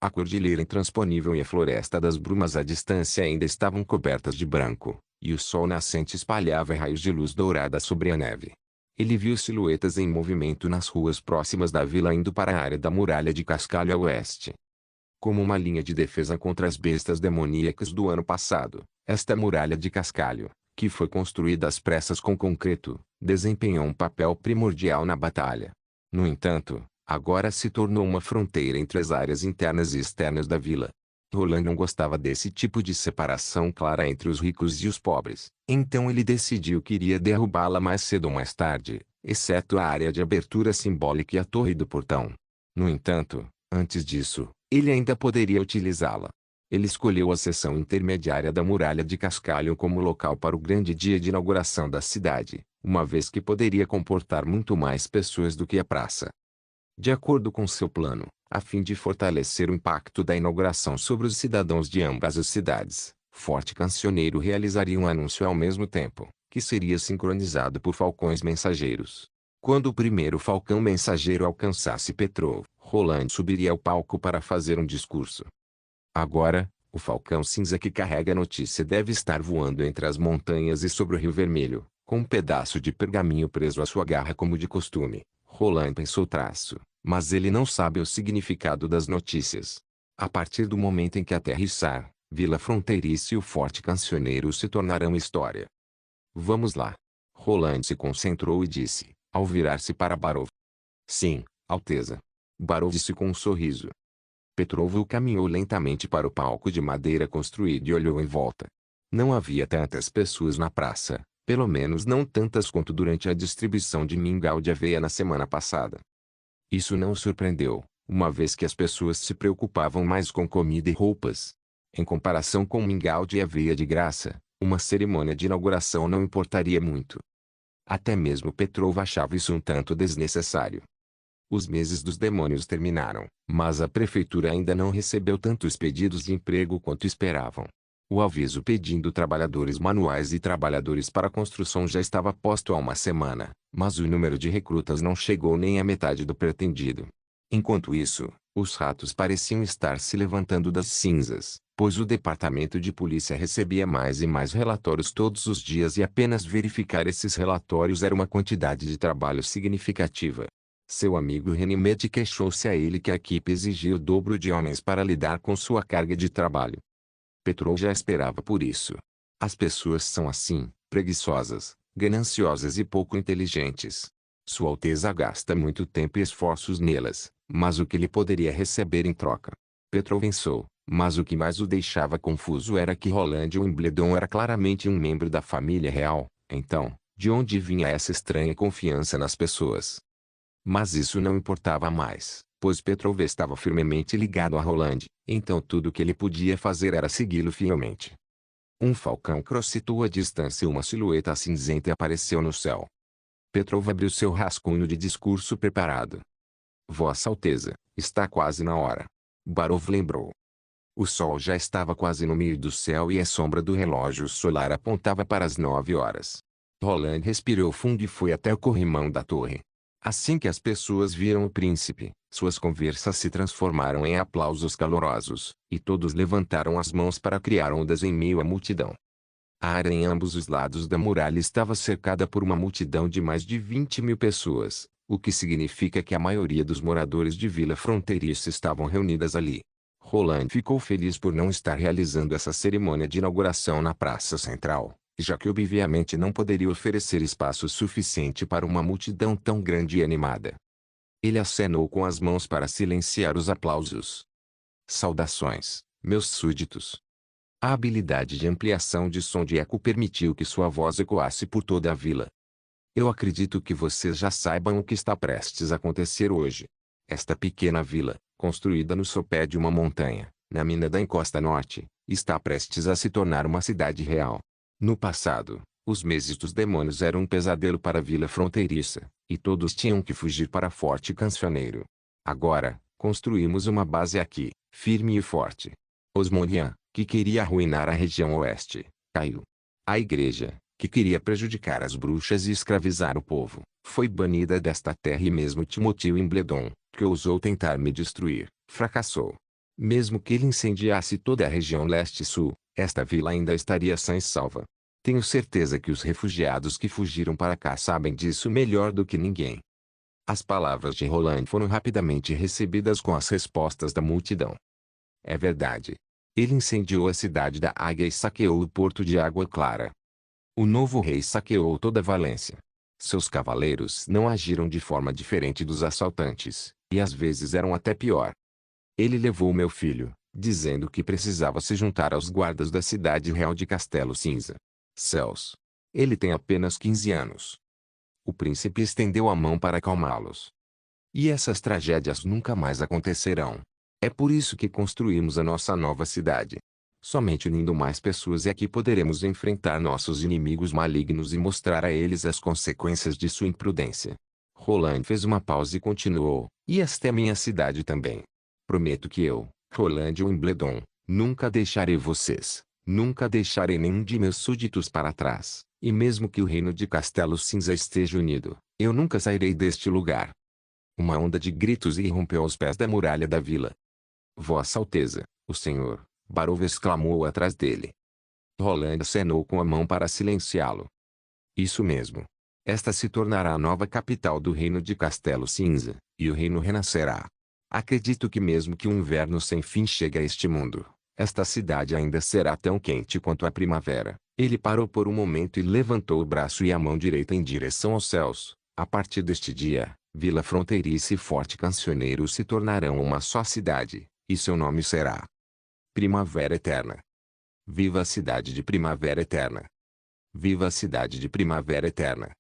A: A cordilheira intransponível e a floresta das brumas à distância ainda estavam cobertas de branco, e o sol nascente espalhava raios de luz dourada sobre a neve. Ele viu silhuetas em movimento nas ruas próximas da vila indo para a área da muralha de cascalho a oeste. Como uma linha de defesa contra as bestas demoníacas do ano passado, esta muralha de cascalho, que foi construída às pressas com concreto, desempenhou um papel primordial na batalha. No entanto, agora se tornou uma fronteira entre as áreas internas e externas da vila. Roland não gostava desse tipo de separação clara entre os ricos e os pobres, então ele decidiu que iria derrubá-la mais cedo ou mais tarde, exceto a área de abertura simbólica e a torre do portão. No entanto, antes disso, ele ainda poderia utilizá-la. Ele escolheu a seção intermediária da muralha de cascalho como local para o grande dia de inauguração da cidade, uma vez que poderia comportar muito mais pessoas do que a praça. De acordo com seu plano, a fim de fortalecer o impacto da inauguração sobre os cidadãos de ambas as cidades, Forte Cancioneiro realizaria um anúncio ao mesmo tempo, que seria sincronizado por falcões mensageiros. Quando o primeiro falcão mensageiro alcançasse Petrov, Roland subiria ao palco para fazer um discurso. Agora, o falcão cinza que carrega a notícia deve estar voando entre as montanhas e sobre o Rio Vermelho, com um pedaço de pergaminho preso à sua garra como de costume. Roland pensou traço, mas ele não sabe o significado das notícias. A partir do momento em que aterrissar, Vila Fronteiriça e o Forte Cancioneiro se tornarão história. Vamos lá. Roland se concentrou e disse, ao virar-se para Barrow. Sim, Alteza. Barrow disse com um sorriso. Petrovo caminhou lentamente para o palco de madeira construído e olhou em volta. Não havia tantas pessoas na praça, pelo menos não tantas quanto durante a distribuição de mingau de aveia na semana passada. Isso não o surpreendeu, uma vez que as pessoas se preocupavam mais com comida e roupas. Em comparação com mingau de aveia de graça, uma cerimônia de inauguração não importaria muito. Até mesmo Petrov achava isso um tanto desnecessário. Os meses dos demônios terminaram, mas a prefeitura ainda não recebeu tantos pedidos de emprego quanto esperavam. O aviso pedindo trabalhadores manuais e trabalhadores para a construção já estava posto há uma semana, mas o número de recrutas não chegou nem à metade do pretendido. Enquanto isso, os ratos pareciam estar se levantando das cinzas, pois o departamento de polícia recebia mais e mais relatórios todos os dias e apenas verificar esses relatórios era uma quantidade de trabalho significativa. Seu amigo Renimete queixou-se a ele que a equipe exigia o dobro de homens para lidar com sua carga de trabalho. Petrov já esperava por isso. As pessoas são assim, preguiçosas, gananciosas e pouco inteligentes. Sua Alteza gasta muito tempo e esforços nelas, mas o que ele poderia receber em troca? Petrov pensou, mas o que mais o deixava confuso era que Roland Wimbledon era claramente um membro da família real, então, de onde vinha essa estranha confiança nas pessoas? Mas isso não importava mais, pois Petrov estava firmemente ligado a Roland, então tudo o que ele podia fazer era segui-lo fielmente. Um falcão crocitou à distância e uma silhueta cinzenta apareceu no céu. Petrov abriu seu rascunho de discurso preparado. Vossa Alteza, está quase na hora. Barrow lembrou. O sol já estava quase no meio do céu e a sombra do relógio solar apontava para as 9 horas. Roland respirou fundo e foi até o corrimão da torre. Assim que as pessoas viram o príncipe, suas conversas se transformaram em aplausos calorosos, e todos levantaram as mãos para criar ondas em meio à multidão. A área em ambos os lados da muralha estava cercada por uma multidão de mais de 20.000 pessoas, o que significa que a maioria dos moradores de Vila Fronteiriça estavam reunidas ali. Roland ficou feliz por não estar realizando essa cerimônia de inauguração na Praça Central, já que obviamente não poderia oferecer espaço suficiente para uma multidão tão grande e animada. Ele acenou com as mãos para silenciar os aplausos. Saudações, meus súditos. A habilidade de ampliação de som de eco permitiu que sua voz ecoasse por toda a vila. Eu acredito que vocês já saibam o que está prestes a acontecer hoje. Esta pequena vila, construída no sopé de uma montanha, na mina da encosta norte, está prestes a se tornar uma cidade real. No passado, os meses dos demônios eram um pesadelo para a vila fronteiriça, e todos tinham que fugir para Forte Cancioneiro. Agora, construímos uma base aqui, firme e forte. Osmorian, que queria arruinar a região oeste, caiu. A igreja, que queria prejudicar as bruxas e escravizar o povo, foi banida desta terra e mesmo Timoteo Embledon, que ousou tentar me destruir, fracassou. Mesmo que ele incendiasse toda a região leste e sul, esta vila ainda estaria sã e salva. Tenho certeza que os refugiados que fugiram para cá sabem disso melhor do que ninguém. As palavras de Roland foram rapidamente recebidas com as respostas da multidão. É verdade. Ele incendiou a cidade da Águia e saqueou o porto de Água Clara. O novo rei saqueou toda a Valência. Seus cavaleiros não agiram de forma diferente dos assaltantes, e às vezes eram até pior. Ele levou meu filho, dizendo que precisava se juntar aos guardas da cidade real de Castelo Cinza. Céus! Ele tem apenas 15 anos. O príncipe estendeu a mão para acalmá-los. E essas tragédias nunca mais acontecerão. É por isso que construímos a nossa nova cidade. Somente unindo mais pessoas é que poderemos enfrentar nossos inimigos malignos e mostrar a eles as consequências de sua imprudência. Roland fez uma pausa e continuou, e esta é minha cidade também. Prometo que eu, Roland Wimbledon, nunca deixarei vocês, nunca deixarei nenhum de meus súditos para trás, e mesmo que o reino de Castelo Cinza esteja unido, eu nunca sairei deste lugar. Uma onda de gritos irrompeu aos pés da muralha da vila. Vossa Alteza, o Senhor, Barov exclamou atrás dele. Roland acenou com a mão para silenciá-lo. Isso mesmo. Esta se tornará a nova capital do reino de Castelo Cinza, e o reino renascerá. Acredito que mesmo que um inverno sem fim chegue a este mundo, esta cidade ainda será tão quente quanto a primavera. Ele parou por um momento e levantou o braço e a mão direita em direção aos céus. A partir deste dia, Vila Fronteiriça e Forte Cancioneiro se tornarão uma só cidade, e seu nome será Primavera Eterna. Viva a cidade de Primavera Eterna! Viva a cidade de Primavera Eterna!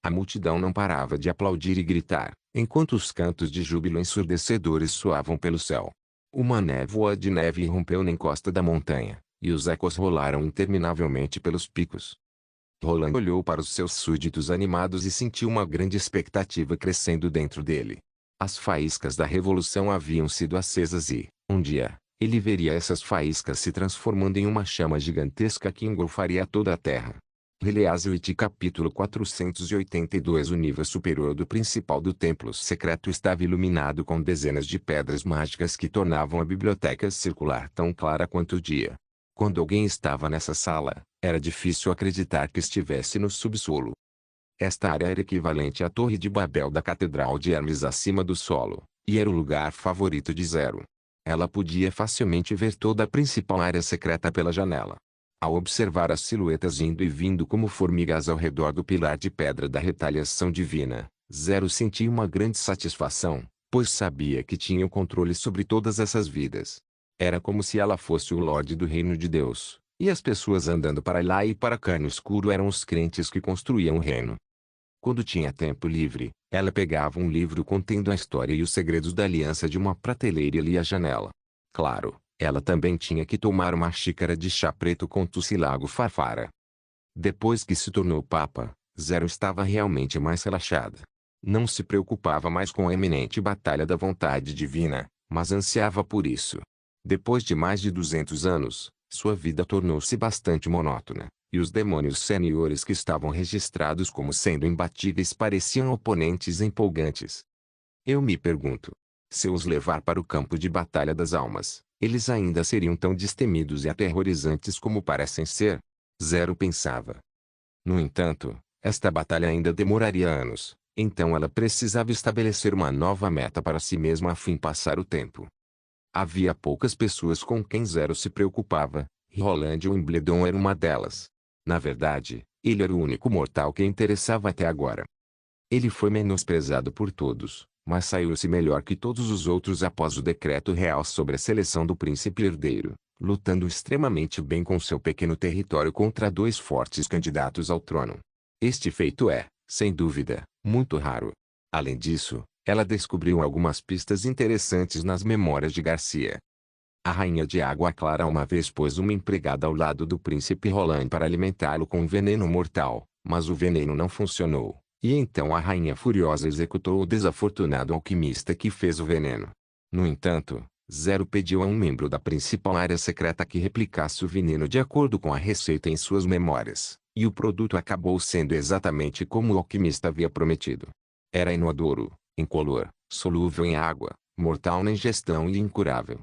A: A multidão não parava de aplaudir e gritar, enquanto os cantos de júbilo ensurdecedores soavam pelo céu. Uma névoa de neve irrompeu na encosta da montanha, e os ecos rolaram interminavelmente pelos picos. Roland olhou para os seus súditos animados e sentiu uma grande expectativa crescendo dentro dele. As faíscas da revolução haviam sido acesas e, um dia, ele veria essas faíscas se transformando em uma chama gigantesca que engolfaria toda a terra. Release capítulo 482. O nível superior do principal do templo secreto estava iluminado com dezenas de pedras mágicas que tornavam a biblioteca circular tão clara quanto o dia. Quando alguém estava nessa sala, era difícil acreditar que estivesse no subsolo. Esta área era equivalente à Torre de Babel da Catedral de Hermes acima do solo, e era o lugar favorito de Zero. Ela podia facilmente ver toda a principal área secreta pela janela. Ao observar as silhuetas indo e vindo como formigas ao redor do pilar de pedra da retaliação divina, Zero sentia uma grande satisfação, pois sabia que tinha o controle sobre todas essas vidas. Era como se ela fosse o Lorde do Reino de Deus, e as pessoas andando para lá e para cá no escuro eram os crentes que construíam o reino. Quando tinha tempo livre, ela pegava um livro contendo a história e os segredos da aliança de uma prateleira e lia a janela. Claro, ela também tinha que tomar uma xícara de chá preto com Tucilago Farfara. Depois que se tornou papa, Zero estava realmente mais relaxada. Não se preocupava mais com a eminente batalha da vontade divina, mas ansiava por isso. Depois de mais de 200 anos, sua vida tornou-se bastante monótona, e os demônios seniores que estavam registrados como sendo imbatíveis pareciam oponentes empolgantes. Eu me pergunto, se eu os levar para o campo de batalha das almas, eles ainda seriam tão destemidos e aterrorizantes como parecem ser? Zero pensava. No entanto, esta batalha ainda demoraria anos, então ela precisava estabelecer uma nova meta para si mesma a fim de passar o tempo. Havia poucas pessoas com quem Zero se preocupava, e Roland Wimbledon era uma delas. Na verdade, ele era o único mortal que interessava até agora. Ele foi menosprezado por todos, mas saiu-se melhor que todos os outros após o decreto real sobre a seleção do príncipe herdeiro, lutando extremamente bem com seu pequeno território contra dois fortes candidatos ao trono. Este feito é, sem dúvida, muito raro. Além disso, ela descobriu algumas pistas interessantes nas memórias de Garcia. A rainha de Água Clara uma vez pôs uma empregada ao lado do príncipe Roland para alimentá-lo com um veneno mortal, mas o veneno não funcionou, e então a rainha furiosa executou o desafortunado alquimista que fez o veneno. No entanto, Zero pediu a um membro da principal área secreta que replicasse o veneno de acordo com a receita em suas memórias, e o produto acabou sendo exatamente como o alquimista havia prometido. Era inodoro, incolor, solúvel em água, mortal na ingestão e incurável.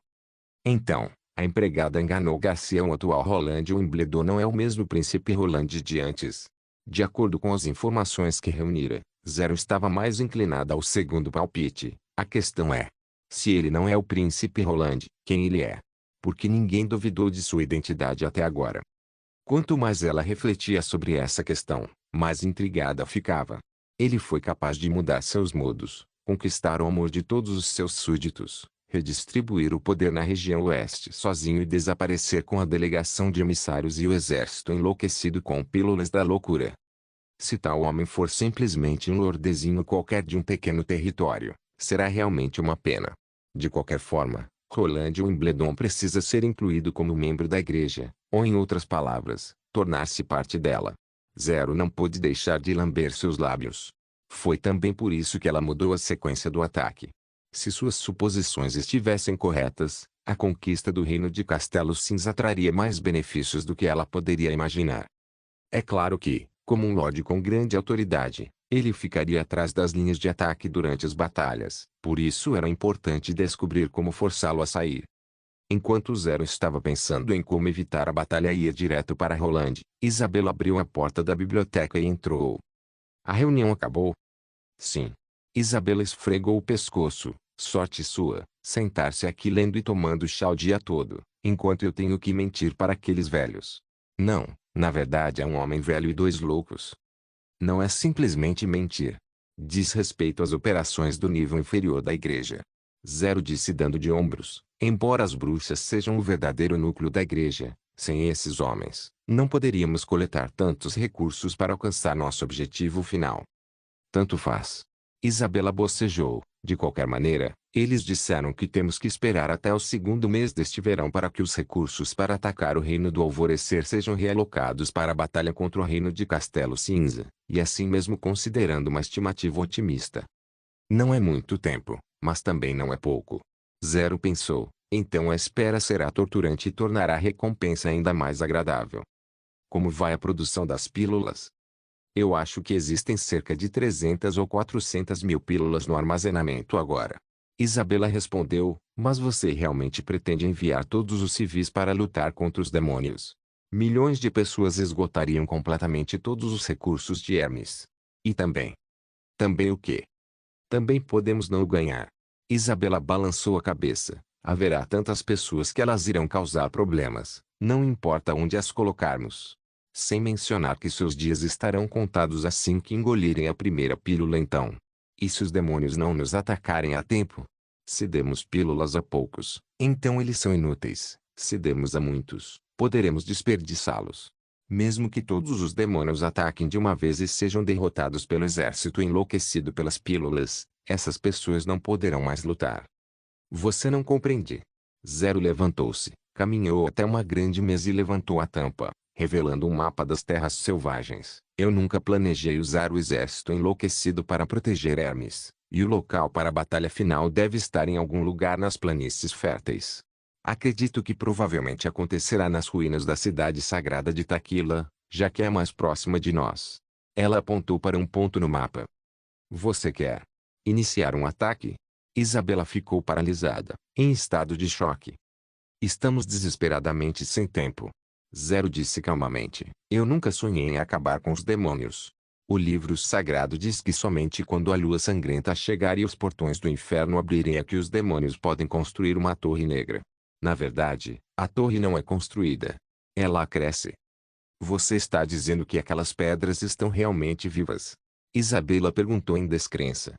A: Então, a empregada enganou Garcia. O atual Roland Wimbledon não é o mesmo príncipe Roland de antes. De acordo com as informações que reunira, Zero estava mais inclinada ao segundo palpite. A questão é: se ele não é o príncipe Roland, quem ele é? Porque ninguém duvidou de sua identidade até agora. Quanto mais ela refletia sobre essa questão, mais intrigada ficava. Ele foi capaz de mudar seus modos, conquistar o amor de todos os seus súditos, redistribuir o poder na região oeste sozinho e desaparecer com a delegação de emissários e o exército enlouquecido com pílulas da loucura. Se tal homem for simplesmente um lordezinho qualquer de um pequeno território, será realmente uma pena. De qualquer forma, Roland Wimbledon precisa ser incluído como membro da igreja, ou em outras palavras, tornar-se parte dela. Zero não pôde deixar de lamber seus lábios. Foi também por isso que ela mudou a sequência do ataque. Se suas suposições estivessem corretas, a conquista do reino de Castelo Cinza traria mais benefícios do que ela poderia imaginar. É claro que, como um lorde com grande autoridade, ele ficaria atrás das linhas de ataque durante as batalhas, por isso era importante descobrir como forçá-lo a sair. Enquanto Zero estava pensando em como evitar a batalha e ir direto para Roland, Isabela abriu a porta da biblioteca e entrou. A reunião acabou? Sim. Isabela esfregou o pescoço. Sorte sua, sentar-se aqui lendo e tomando chá o dia todo, enquanto eu tenho que mentir para aqueles velhos. Não, na verdade é um homem velho e dois loucos. Não é simplesmente mentir. Diz respeito às operações do nível inferior da igreja. Zero disse dando de ombros. Embora as bruxas sejam o verdadeiro núcleo da igreja, sem esses homens, não poderíamos coletar tantos recursos para alcançar nosso objetivo final. Tanto faz. Isabela bocejou. De qualquer maneira, eles disseram que temos que esperar até o segundo mês deste verão para que os recursos para atacar o Reino do Alvorecer sejam realocados para a batalha contra o Reino de Castelo Cinza, e assim mesmo considerando uma estimativa otimista. Não é muito tempo, mas também não é pouco. Zero pensou, então a espera será torturante e tornará a recompensa ainda mais agradável. Como vai a produção das pílulas? Eu acho que existem cerca de 300 ou 400 mil pílulas no armazenamento agora. Isabela respondeu, mas você realmente pretende enviar todos os civis para lutar contra os demônios? Milhões de pessoas esgotariam completamente todos os recursos de Hermes. E também. Também o quê? Também podemos não ganhar. Isabela balançou a cabeça. Haverá tantas pessoas que elas irão causar problemas, não importa onde as colocarmos. Sem mencionar que seus dias estarão contados assim que engolirem a primeira pílula então. E se os demônios não nos atacarem a tempo? Se demos pílulas a poucos, então eles são inúteis. Se demos a muitos, poderemos desperdiçá-los. Mesmo que todos os demônios ataquem de uma vez e sejam derrotados pelo exército enlouquecido pelas pílulas, essas pessoas não poderão mais lutar. Você não compreende. Zero levantou-se, caminhou até uma grande mesa e levantou a tampa, revelando um mapa das terras selvagens. Eu nunca planejei usar o exército enlouquecido para proteger Hermes, e o local para a batalha final deve estar em algum lugar nas planícies férteis. Acredito que provavelmente acontecerá nas ruínas da cidade sagrada de Taquila, já que é a mais próxima de nós. Ela apontou para um ponto no mapa. Você quer iniciar um ataque? Isabela ficou paralisada, em estado de choque. Estamos desesperadamente sem tempo. Zero disse calmamente. Eu nunca sonhei em acabar com os demônios. O livro sagrado diz que somente quando a lua sangrenta chegar e os portões do inferno abrirem é que os demônios podem construir uma torre negra. Na verdade, a torre não é construída. Ela cresce. Você está dizendo que aquelas pedras estão realmente vivas? Isabela perguntou em descrença.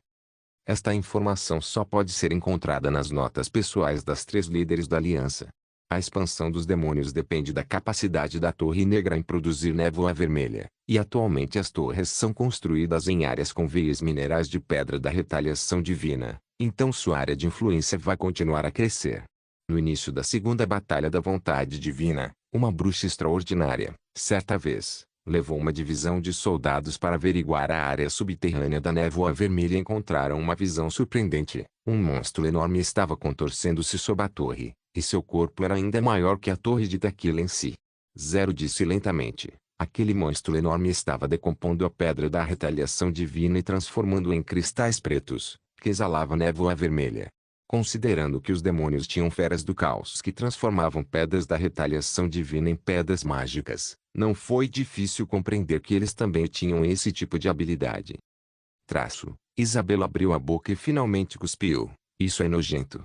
A: Esta informação só pode ser encontrada nas notas pessoais das 3 líderes da aliança. A expansão dos demônios depende da capacidade da Torre Negra em produzir névoa vermelha, e atualmente as torres são construídas em áreas com veias minerais de pedra da retaliação divina, então sua área de influência vai continuar a crescer. No início da segunda batalha da vontade divina, uma bruxa extraordinária, certa vez, levou uma divisão de soldados para averiguar a área subterrânea da névoa vermelha e encontraram uma visão surpreendente. Um monstro enorme estava contorcendo-se sob a torre, e seu corpo era ainda maior que a torre de Daquila em si. Zero disse lentamente. Aquele monstro enorme estava decompondo a pedra da retaliação divina e transformando-a em cristais pretos, que exalavam névoa vermelha. Considerando que os demônios tinham feras do caos que transformavam pedras da retaliação divina em pedras mágicas, não foi difícil compreender que eles também tinham esse tipo de habilidade. Isabela abriu a boca e finalmente cuspiu. Isso é nojento.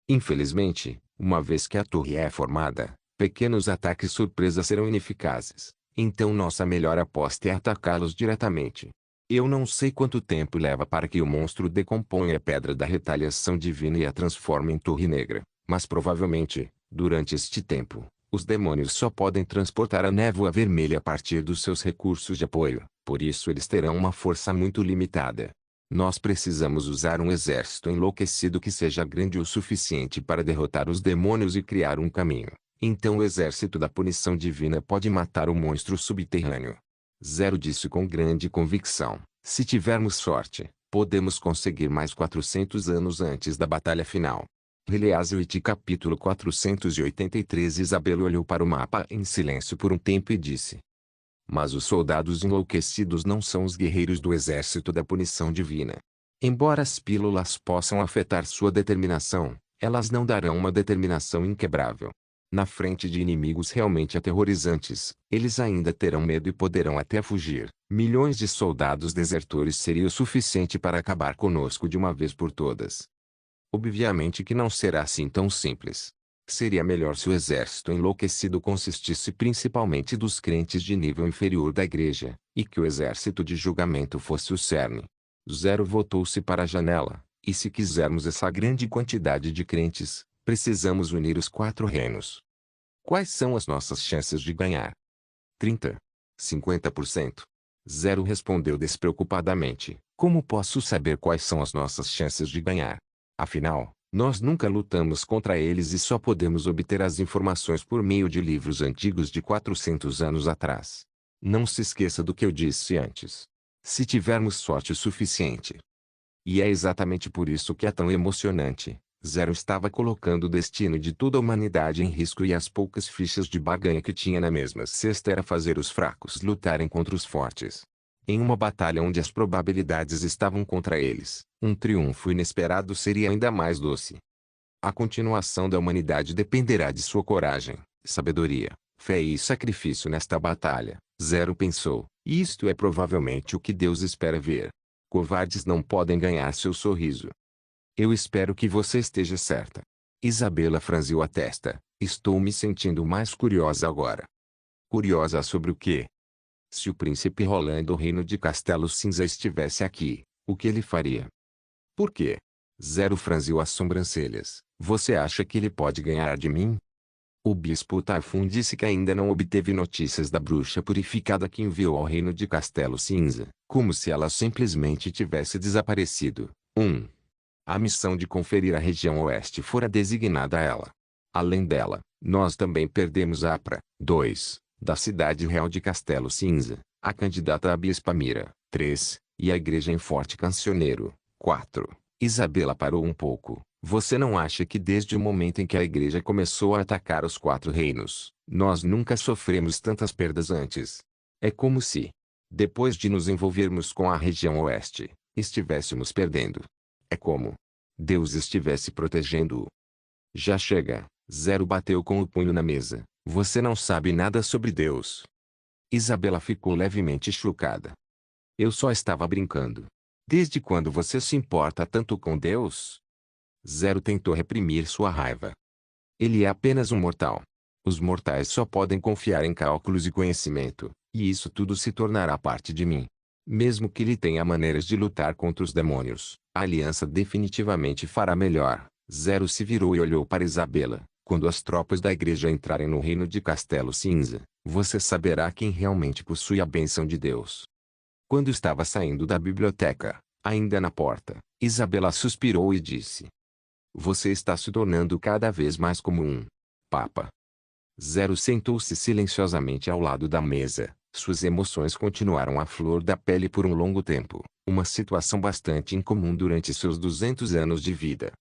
A: Infelizmente, uma vez que a torre é formada, pequenos ataques surpresa serão ineficazes. Então nossa melhor aposta é atacá-los diretamente. Eu não sei quanto tempo leva para que o monstro decomponha a pedra da retaliação divina e a transforme em torre negra, mas provavelmente, durante este tempo, os demônios só podem transportar a névoa vermelha a partir dos seus recursos de apoio, por isso eles terão uma força muito limitada. Nós precisamos usar um exército enlouquecido que seja grande o suficiente para derrotar os demônios e criar um caminho. Então o exército da punição divina pode matar o monstro subterrâneo. Zero disse com grande convicção. Se tivermos sorte, podemos conseguir mais 400 anos antes da batalha final. Heleazioite capítulo 483. Isabela olhou para o mapa em silêncio por um tempo e disse: Mas os soldados enlouquecidos não são os guerreiros do exército da punição divina. Embora as pílulas possam afetar sua determinação, elas não darão uma determinação inquebrável. Na frente de inimigos realmente aterrorizantes, eles ainda terão medo e poderão até fugir. Milhões de soldados desertores seria o suficiente para acabar conosco de uma vez por todas. Obviamente que não será assim tão simples. Seria melhor se o exército enlouquecido consistisse principalmente dos crentes de nível inferior da igreja, e que o exército de julgamento fosse o cerne. Zero voltou-se para a janela, e se quisermos essa grande quantidade de crentes, precisamos unir os 4 reinos. Quais são as nossas chances de ganhar? 30. 50%. Zero respondeu despreocupadamente. Como posso saber quais são as nossas chances de ganhar? Afinal, nós nunca lutamos contra eles e só podemos obter as informações por meio de livros antigos de 400 anos atrás. Não se esqueça do que eu disse antes. Se tivermos sorte o suficiente. E é exatamente por isso que é tão emocionante. Zero estava colocando o destino de toda a humanidade em risco e as poucas fichas de barganha que tinha na mesma cesta era fazer os fracos lutarem contra os fortes. Em uma batalha onde as probabilidades estavam contra eles, um triunfo inesperado seria ainda mais doce. A continuação da humanidade dependerá de sua coragem, sabedoria, fé e sacrifício nesta batalha. Zero pensou, e isto é provavelmente o que Deus espera ver. Covardes não podem ganhar seu sorriso. Eu espero que você esteja certa. Isabela franziu a testa. Estou me sentindo mais curiosa agora. Curiosa sobre o quê? Se o príncipe Roland do reino de Castelo Cinza estivesse aqui, o que ele faria? Por quê? Zero franziu as sobrancelhas. Você acha que ele pode ganhar de mim? O bispo Typhon disse que ainda não obteve notícias da bruxa purificada que enviou ao reino de Castelo Cinza, como se ela simplesmente tivesse desaparecido. 1. A missão de conferir a região oeste fora designada a ela. Além dela, nós também perdemos Apra. 2. Da cidade real de Castelo Cinza, a candidata a bispa Mira. 3. E a igreja em Forte Cancioneiro. 4. Isabela parou um pouco. Você não acha que desde o momento em que a igreja começou a atacar os 4 reinos, nós nunca sofremos tantas perdas antes? É como se, depois de nos envolvermos com a região oeste, estivéssemos perdendo. É como Deus estivesse protegendo-o. Já chega. Zero bateu com o punho na mesa. Você não sabe nada sobre Deus. Isabela ficou levemente chocada. Eu só estava brincando. Desde quando você se importa tanto com Deus? Zero tentou reprimir sua raiva. Ele é apenas um mortal. Os mortais só podem confiar em cálculos e conhecimento, e isso tudo se tornará parte de mim. Mesmo que ele tenha maneiras de lutar contra os demônios, a aliança definitivamente fará melhor. Zero se virou e olhou para Isabela. Quando as tropas da igreja entrarem no reino de Castelo Cinza, você saberá quem realmente possui a bênção de Deus. Quando estava saindo da biblioteca, ainda na porta, Isabela suspirou e disse: Você está se tornando cada vez mais como um papa. Zero sentou-se silenciosamente ao lado da mesa. Suas emoções continuaram à flor da pele por um longo tempo, uma situação bastante incomum durante seus 200 anos de vida.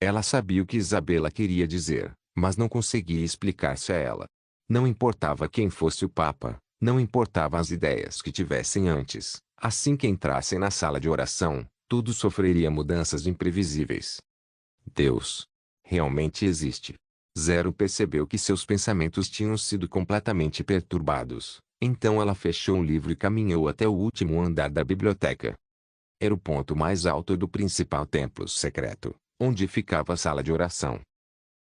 A: Ela sabia o que Isabela queria dizer, mas não conseguia explicar-se a ela. Não importava quem fosse o Papa, não importava as ideias que tivessem antes, assim que entrassem na sala de oração, tudo sofreria mudanças imprevisíveis. Deus realmente existe. Zero percebeu que seus pensamentos tinham sido completamente perturbados. Então ela fechou o livro e caminhou até o último andar da biblioteca. Era o ponto mais alto do principal templo secreto, onde ficava a sala de oração.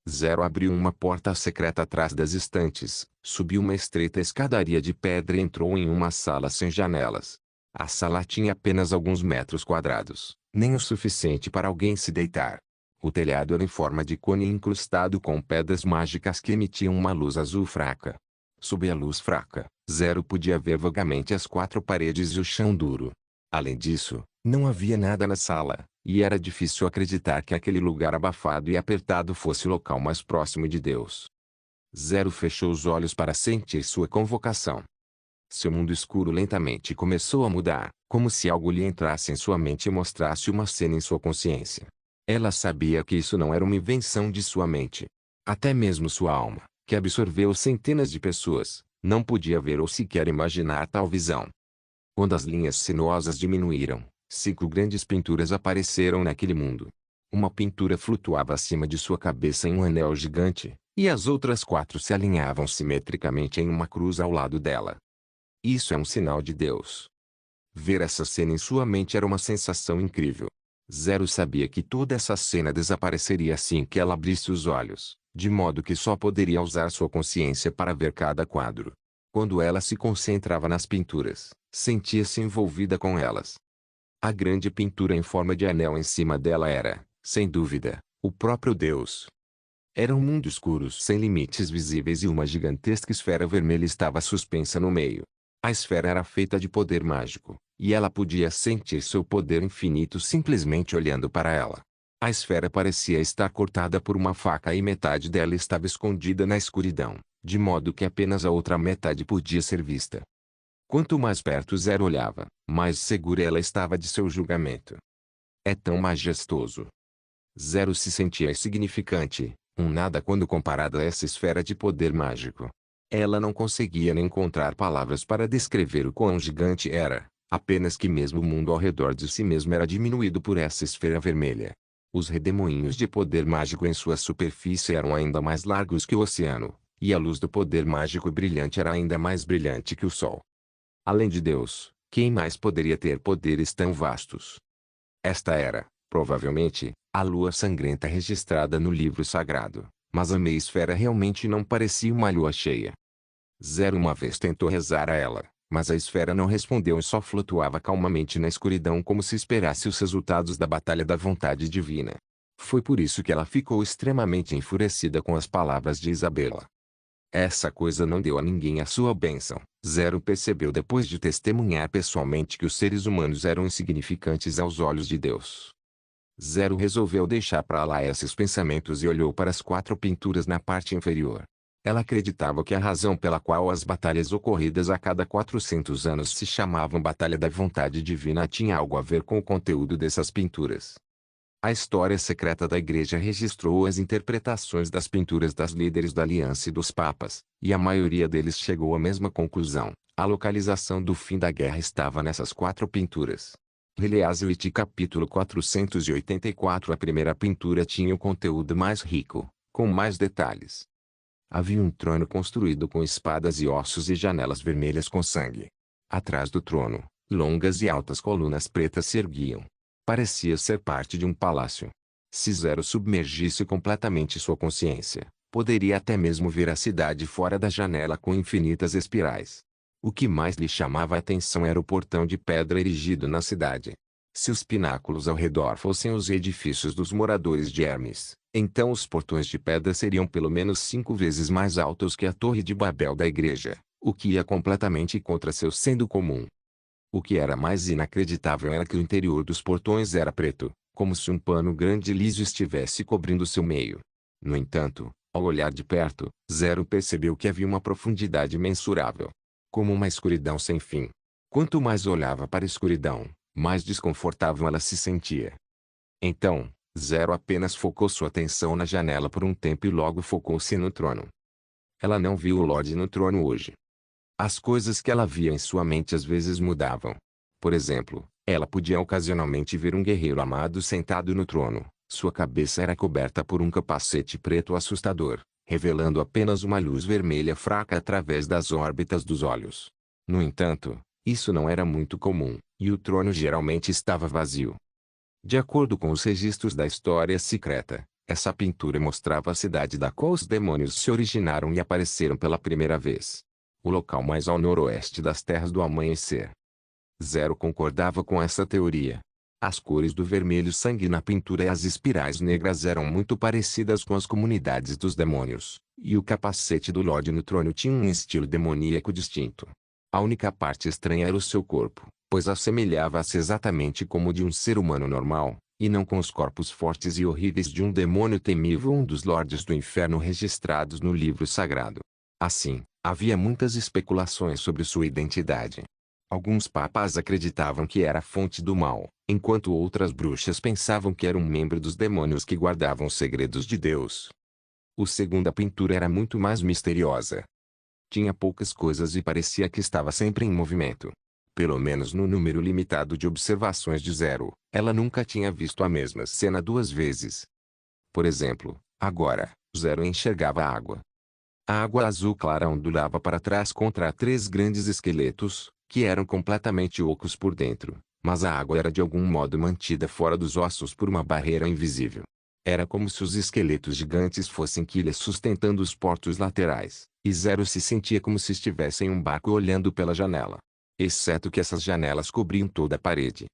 A: Zero abriu uma porta secreta atrás das estantes, subiu uma estreita escadaria de pedra e entrou em uma sala sem janelas. A sala tinha apenas alguns metros quadrados, nem o suficiente para alguém se deitar. O telhado era em forma de cone incrustado com pedras mágicas que emitiam uma luz azul fraca. Sob a luz fraca, Zero podia ver vagamente as quatro paredes e o chão duro. Além disso, não havia nada na sala, e era difícil acreditar que aquele lugar abafado e apertado fosse o local mais próximo de Deus. Zero fechou os olhos para sentir sua convocação. Seu mundo escuro lentamente começou a mudar, como se algo lhe entrasse em sua mente e mostrasse uma cena em sua consciência. Ela sabia que isso não era uma invenção de sua mente. Até mesmo sua alma, que absorveu centenas de pessoas, não podia ver ou sequer imaginar tal visão. Quando as linhas sinuosas diminuíram, 5 grandes pinturas apareceram naquele mundo. Uma pintura flutuava acima de sua cabeça em um anel gigante, e as outras 4 se alinhavam simetricamente em uma cruz ao lado dela. Isso é um sinal de Deus. Ver essa cena em sua mente era uma sensação incrível. Zero sabia que toda essa cena desapareceria assim que ela abrisse os olhos, de modo que só poderia usar sua consciência para ver cada quadro. Quando ela se concentrava nas pinturas, sentia-se envolvida com elas. A grande pintura em forma de anel em cima dela era, sem dúvida, o próprio Deus. Era um mundo escuro sem limites visíveis e uma gigantesca esfera vermelha estava suspensa no meio. A esfera era feita de poder mágico, e ela podia sentir seu poder infinito simplesmente olhando para ela. A esfera parecia estar cortada por uma faca e metade dela estava escondida na escuridão, de modo que apenas a outra metade podia ser vista. Quanto mais perto Zero olhava, mais segura ela estava de seu julgamento. É tão majestoso. Zero se sentia insignificante, um nada quando comparado a essa esfera de poder mágico. Ela não conseguia nem encontrar palavras para descrever o quão gigante era, apenas que mesmo o mundo ao redor de si mesmo era diminuído por essa esfera vermelha. Os redemoinhos de poder mágico em sua superfície eram ainda mais largos que o oceano, e a luz do poder mágico brilhante era ainda mais brilhante que o sol. Além de Deus, quem mais poderia ter poderes tão vastos? Esta era, provavelmente, a lua sangrenta registrada no livro sagrado, mas a meia-esfera realmente não parecia uma lua cheia. Zero uma vez tentou rezar a ela, mas a esfera não respondeu e só flutuava calmamente na escuridão como se esperasse os resultados da batalha da vontade divina. Foi por isso que ela ficou extremamente enfurecida com as palavras de Isabela. Essa coisa não deu a ninguém a sua bênção. Zero percebeu depois de testemunhar pessoalmente que os seres humanos eram insignificantes aos olhos de Deus. Zero resolveu deixar para lá esses pensamentos e olhou para as 4 pinturas na parte inferior. Ela acreditava que a razão pela qual as batalhas ocorridas a cada 400 anos se chamavam Batalha da Vontade Divina tinha algo a ver com o conteúdo dessas pinturas. A história secreta da Igreja registrou as interpretações das pinturas das líderes da Aliança e dos Papas, e a maioria deles chegou à mesma conclusão: a localização do fim da guerra estava nessas 4 pinturas. Reliazioite capítulo 484. A primeira pintura tinha o conteúdo mais rico, com mais detalhes. Havia um trono construído com espadas e ossos e janelas vermelhas com sangue. Atrás do trono, longas e altas colunas pretas se erguiam. Parecia ser parte de um palácio. Se Zero submergisse completamente sua consciência, poderia até mesmo ver a cidade fora da janela com infinitas espirais. O que mais lhe chamava a atenção era o portão de pedra erigido na cidade. Se os pináculos ao redor fossem os edifícios dos moradores de Hermes, então os portões de pedra seriam pelo menos 5 vezes mais altos que a Torre de Babel da igreja, o que ia completamente contra seu sendo comum. O que era mais inacreditável era que o interior dos portões era preto, como se um pano grande e liso estivesse cobrindo seu meio. No entanto, ao olhar de perto, Zero percebeu que havia uma profundidade imensurável, como uma escuridão sem fim. Quanto mais olhava para a escuridão, mais desconfortável ela se sentia. Então, Zero apenas focou sua atenção na janela por um tempo e logo focou-se no trono. Ela não viu o Lorde no trono hoje. As coisas que ela via em sua mente às vezes mudavam. Por exemplo, ela podia ocasionalmente ver um guerreiro amado sentado no trono. Sua cabeça era coberta por um capacete preto assustador, revelando apenas uma luz vermelha fraca através das órbitas dos olhos. No entanto, isso não era muito comum, e o trono geralmente estava vazio. De acordo com os registros da história secreta, essa pintura mostrava a cidade da qual os demônios se originaram e apareceram pela primeira vez. O local mais ao noroeste das Terras do Amanhecer. Zero concordava com essa teoria. As cores do vermelho sangue na pintura e as espirais negras eram muito parecidas com as comunidades dos demônios, e o capacete do Lorde no trono tinha um estilo demoníaco distinto. A única parte estranha era o seu corpo, pois assemelhava-se exatamente como o de um ser humano normal, e não com os corpos fortes e horríveis de um demônio temível, um dos lordes do inferno registrados no livro sagrado. Assim, havia muitas especulações sobre sua identidade. Alguns papas acreditavam que era a fonte do mal, enquanto outras bruxas pensavam que era um membro dos demônios que guardavam os segredos de Deus. A segunda pintura era muito mais misteriosa. Tinha poucas coisas e parecia que estava sempre em movimento. Pelo menos no número limitado de observações de Zero, ela nunca tinha visto a mesma cena duas vezes. Por exemplo, agora, Zero enxergava a água. A água azul clara ondulava para trás contra três grandes esqueletos, que eram completamente ocos por dentro, mas a água era de algum modo mantida fora dos ossos por uma barreira invisível. Era como se os esqueletos gigantes fossem quilhas sustentando os portos laterais, e Zero se sentia como se estivesse em um barco olhando pela janela. Exceto que essas janelas cobriam toda a parede.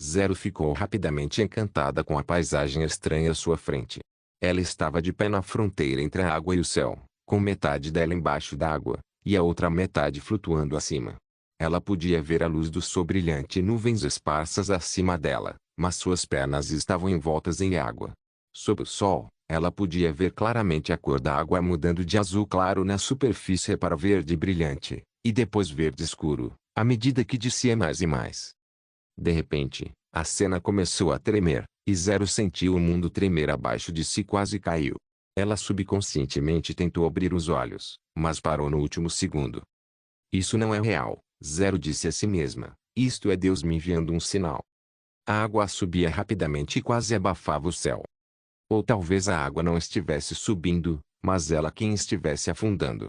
A: Zero ficou rapidamente encantada com a paisagem estranha à sua frente. Ela estava de pé na fronteira entre a água e o céu, com metade dela embaixo d'água, e a outra metade flutuando acima. Ela podia ver a luz do sol brilhante e nuvens esparsas acima dela, mas suas pernas estavam envoltas em água. Sob o sol, ela podia ver claramente a cor da água mudando de azul claro na superfície para verde brilhante, e depois verde escuro, à medida que descia mais e mais. De repente, a cena começou a tremer, e Zero sentiu o mundo tremer abaixo de si e quase caiu. Ela subconscientemente tentou abrir os olhos, mas parou no último segundo. Isso não é real, Zero disse a si mesma. Isto é Deus me enviando um sinal. A água subia rapidamente e quase abafava o céu. Ou talvez a água não estivesse subindo, mas ela quem estivesse afundando.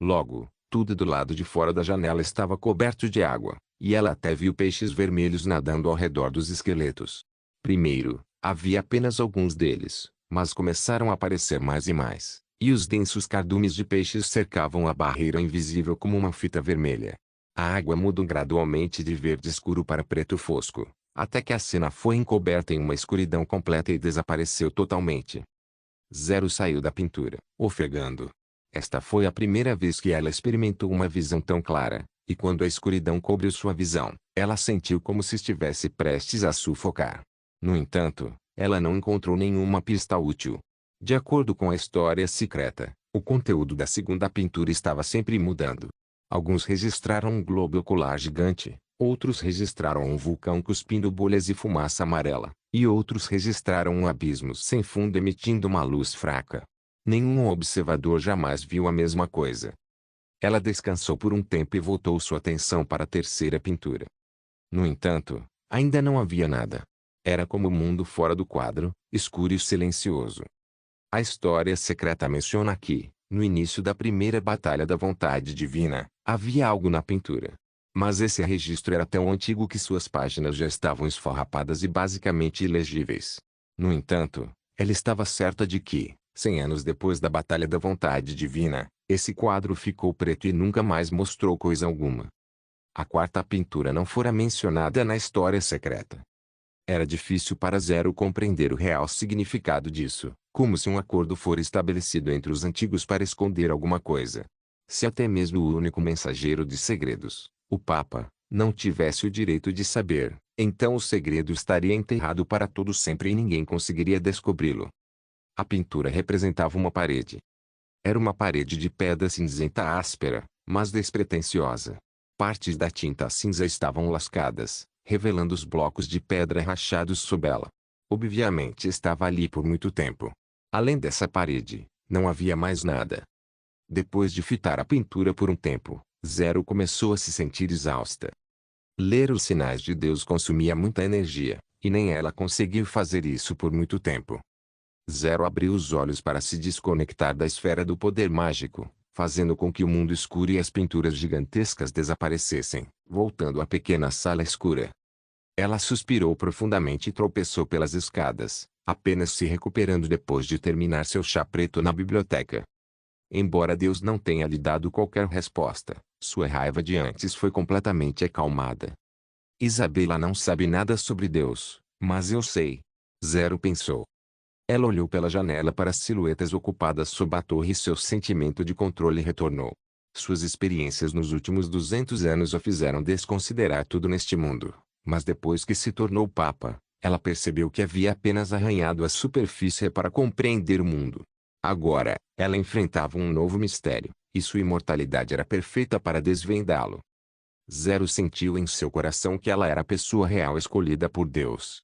A: Logo, tudo do lado de fora da janela estava coberto de água, e ela até viu peixes vermelhos nadando ao redor dos esqueletos. Primeiro, havia apenas alguns deles, mas começaram a aparecer mais e mais, e os densos cardumes de peixes cercavam a barreira invisível como uma fita vermelha. A água mudou gradualmente de verde escuro para preto fosco, até que a cena foi encoberta em uma escuridão completa e desapareceu totalmente. Zero saiu da pintura, ofegando. Esta foi a primeira vez que ela experimentou uma visão tão clara, e quando a escuridão cobriu sua visão, ela sentiu como se estivesse prestes a sufocar. No entanto, ela não encontrou nenhuma pista útil. De acordo com a história secreta, o conteúdo da segunda pintura estava sempre mudando. Alguns registraram um globo ocular gigante, outros registraram um vulcão cuspindo bolhas e fumaça amarela, e outros registraram um abismo sem fundo emitindo uma luz fraca. Nenhum observador jamais viu a mesma coisa. Ela descansou por um tempo e voltou sua atenção para a terceira pintura. No entanto, ainda não havia nada. Era como o mundo fora do quadro, escuro e silencioso. A história secreta menciona que, no início da primeira batalha da vontade divina, havia algo na pintura. Mas esse registro era tão antigo que suas páginas já estavam esfarrapadas e basicamente ilegíveis. No entanto, ela estava certa de que, 100 anos depois da batalha da vontade divina, esse quadro ficou preto e nunca mais mostrou coisa alguma. A quarta pintura não fora mencionada na história secreta. Era difícil para Zero compreender o real significado disso, como se um acordo fora estabelecido entre os antigos para esconder alguma coisa. Se até mesmo o único mensageiro de segredos, o Papa, não tivesse o direito de saber, Então o segredo estaria enterrado para todo sempre e ninguém conseguiria descobri-lo. A pintura representava uma parede. Era uma parede de pedra cinzenta áspera, mas despretensiosa. Partes da tinta cinza estavam lascadas, revelando os blocos de pedra rachados sob ela. Obviamente estava ali por muito tempo. Além dessa parede, não havia mais nada. Depois de fitar a pintura por um tempo, Zero começou a se sentir exausta. Ler os sinais de Deus consumia muita energia, e nem ela conseguiu fazer isso por muito tempo. Zero abriu os olhos para se desconectar da esfera do poder mágico, fazendo com que o mundo escuro e as pinturas gigantescas desaparecessem, voltando à pequena sala escura. Ela suspirou profundamente e tropeçou pelas escadas, apenas se recuperando depois de terminar seu chá preto na biblioteca. Embora Deus não tenha lhe dado qualquer resposta, sua raiva de antes foi completamente acalmada. Isabela não sabe nada sobre Deus, mas eu sei. Zero pensou. Ela olhou pela janela para as silhuetas ocupadas sob a torre e seu sentimento de controle retornou. Suas experiências nos últimos 200 anos a fizeram desconsiderar tudo neste mundo, mas depois que se tornou papa, ela percebeu que havia apenas arranhado a superfície para compreender o mundo. Agora, ela enfrentava um novo mistério, e sua imortalidade era perfeita para desvendá-lo. Zero sentiu em seu coração que ela era a pessoa real escolhida por Deus.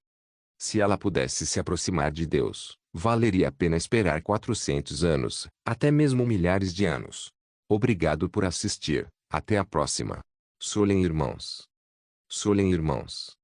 A: Se ela pudesse se aproximar de Deus, valeria a pena esperar 400 anos, até mesmo milhares de anos. Obrigado por assistir. Até a próxima. Solem irmãos. Solem irmãos.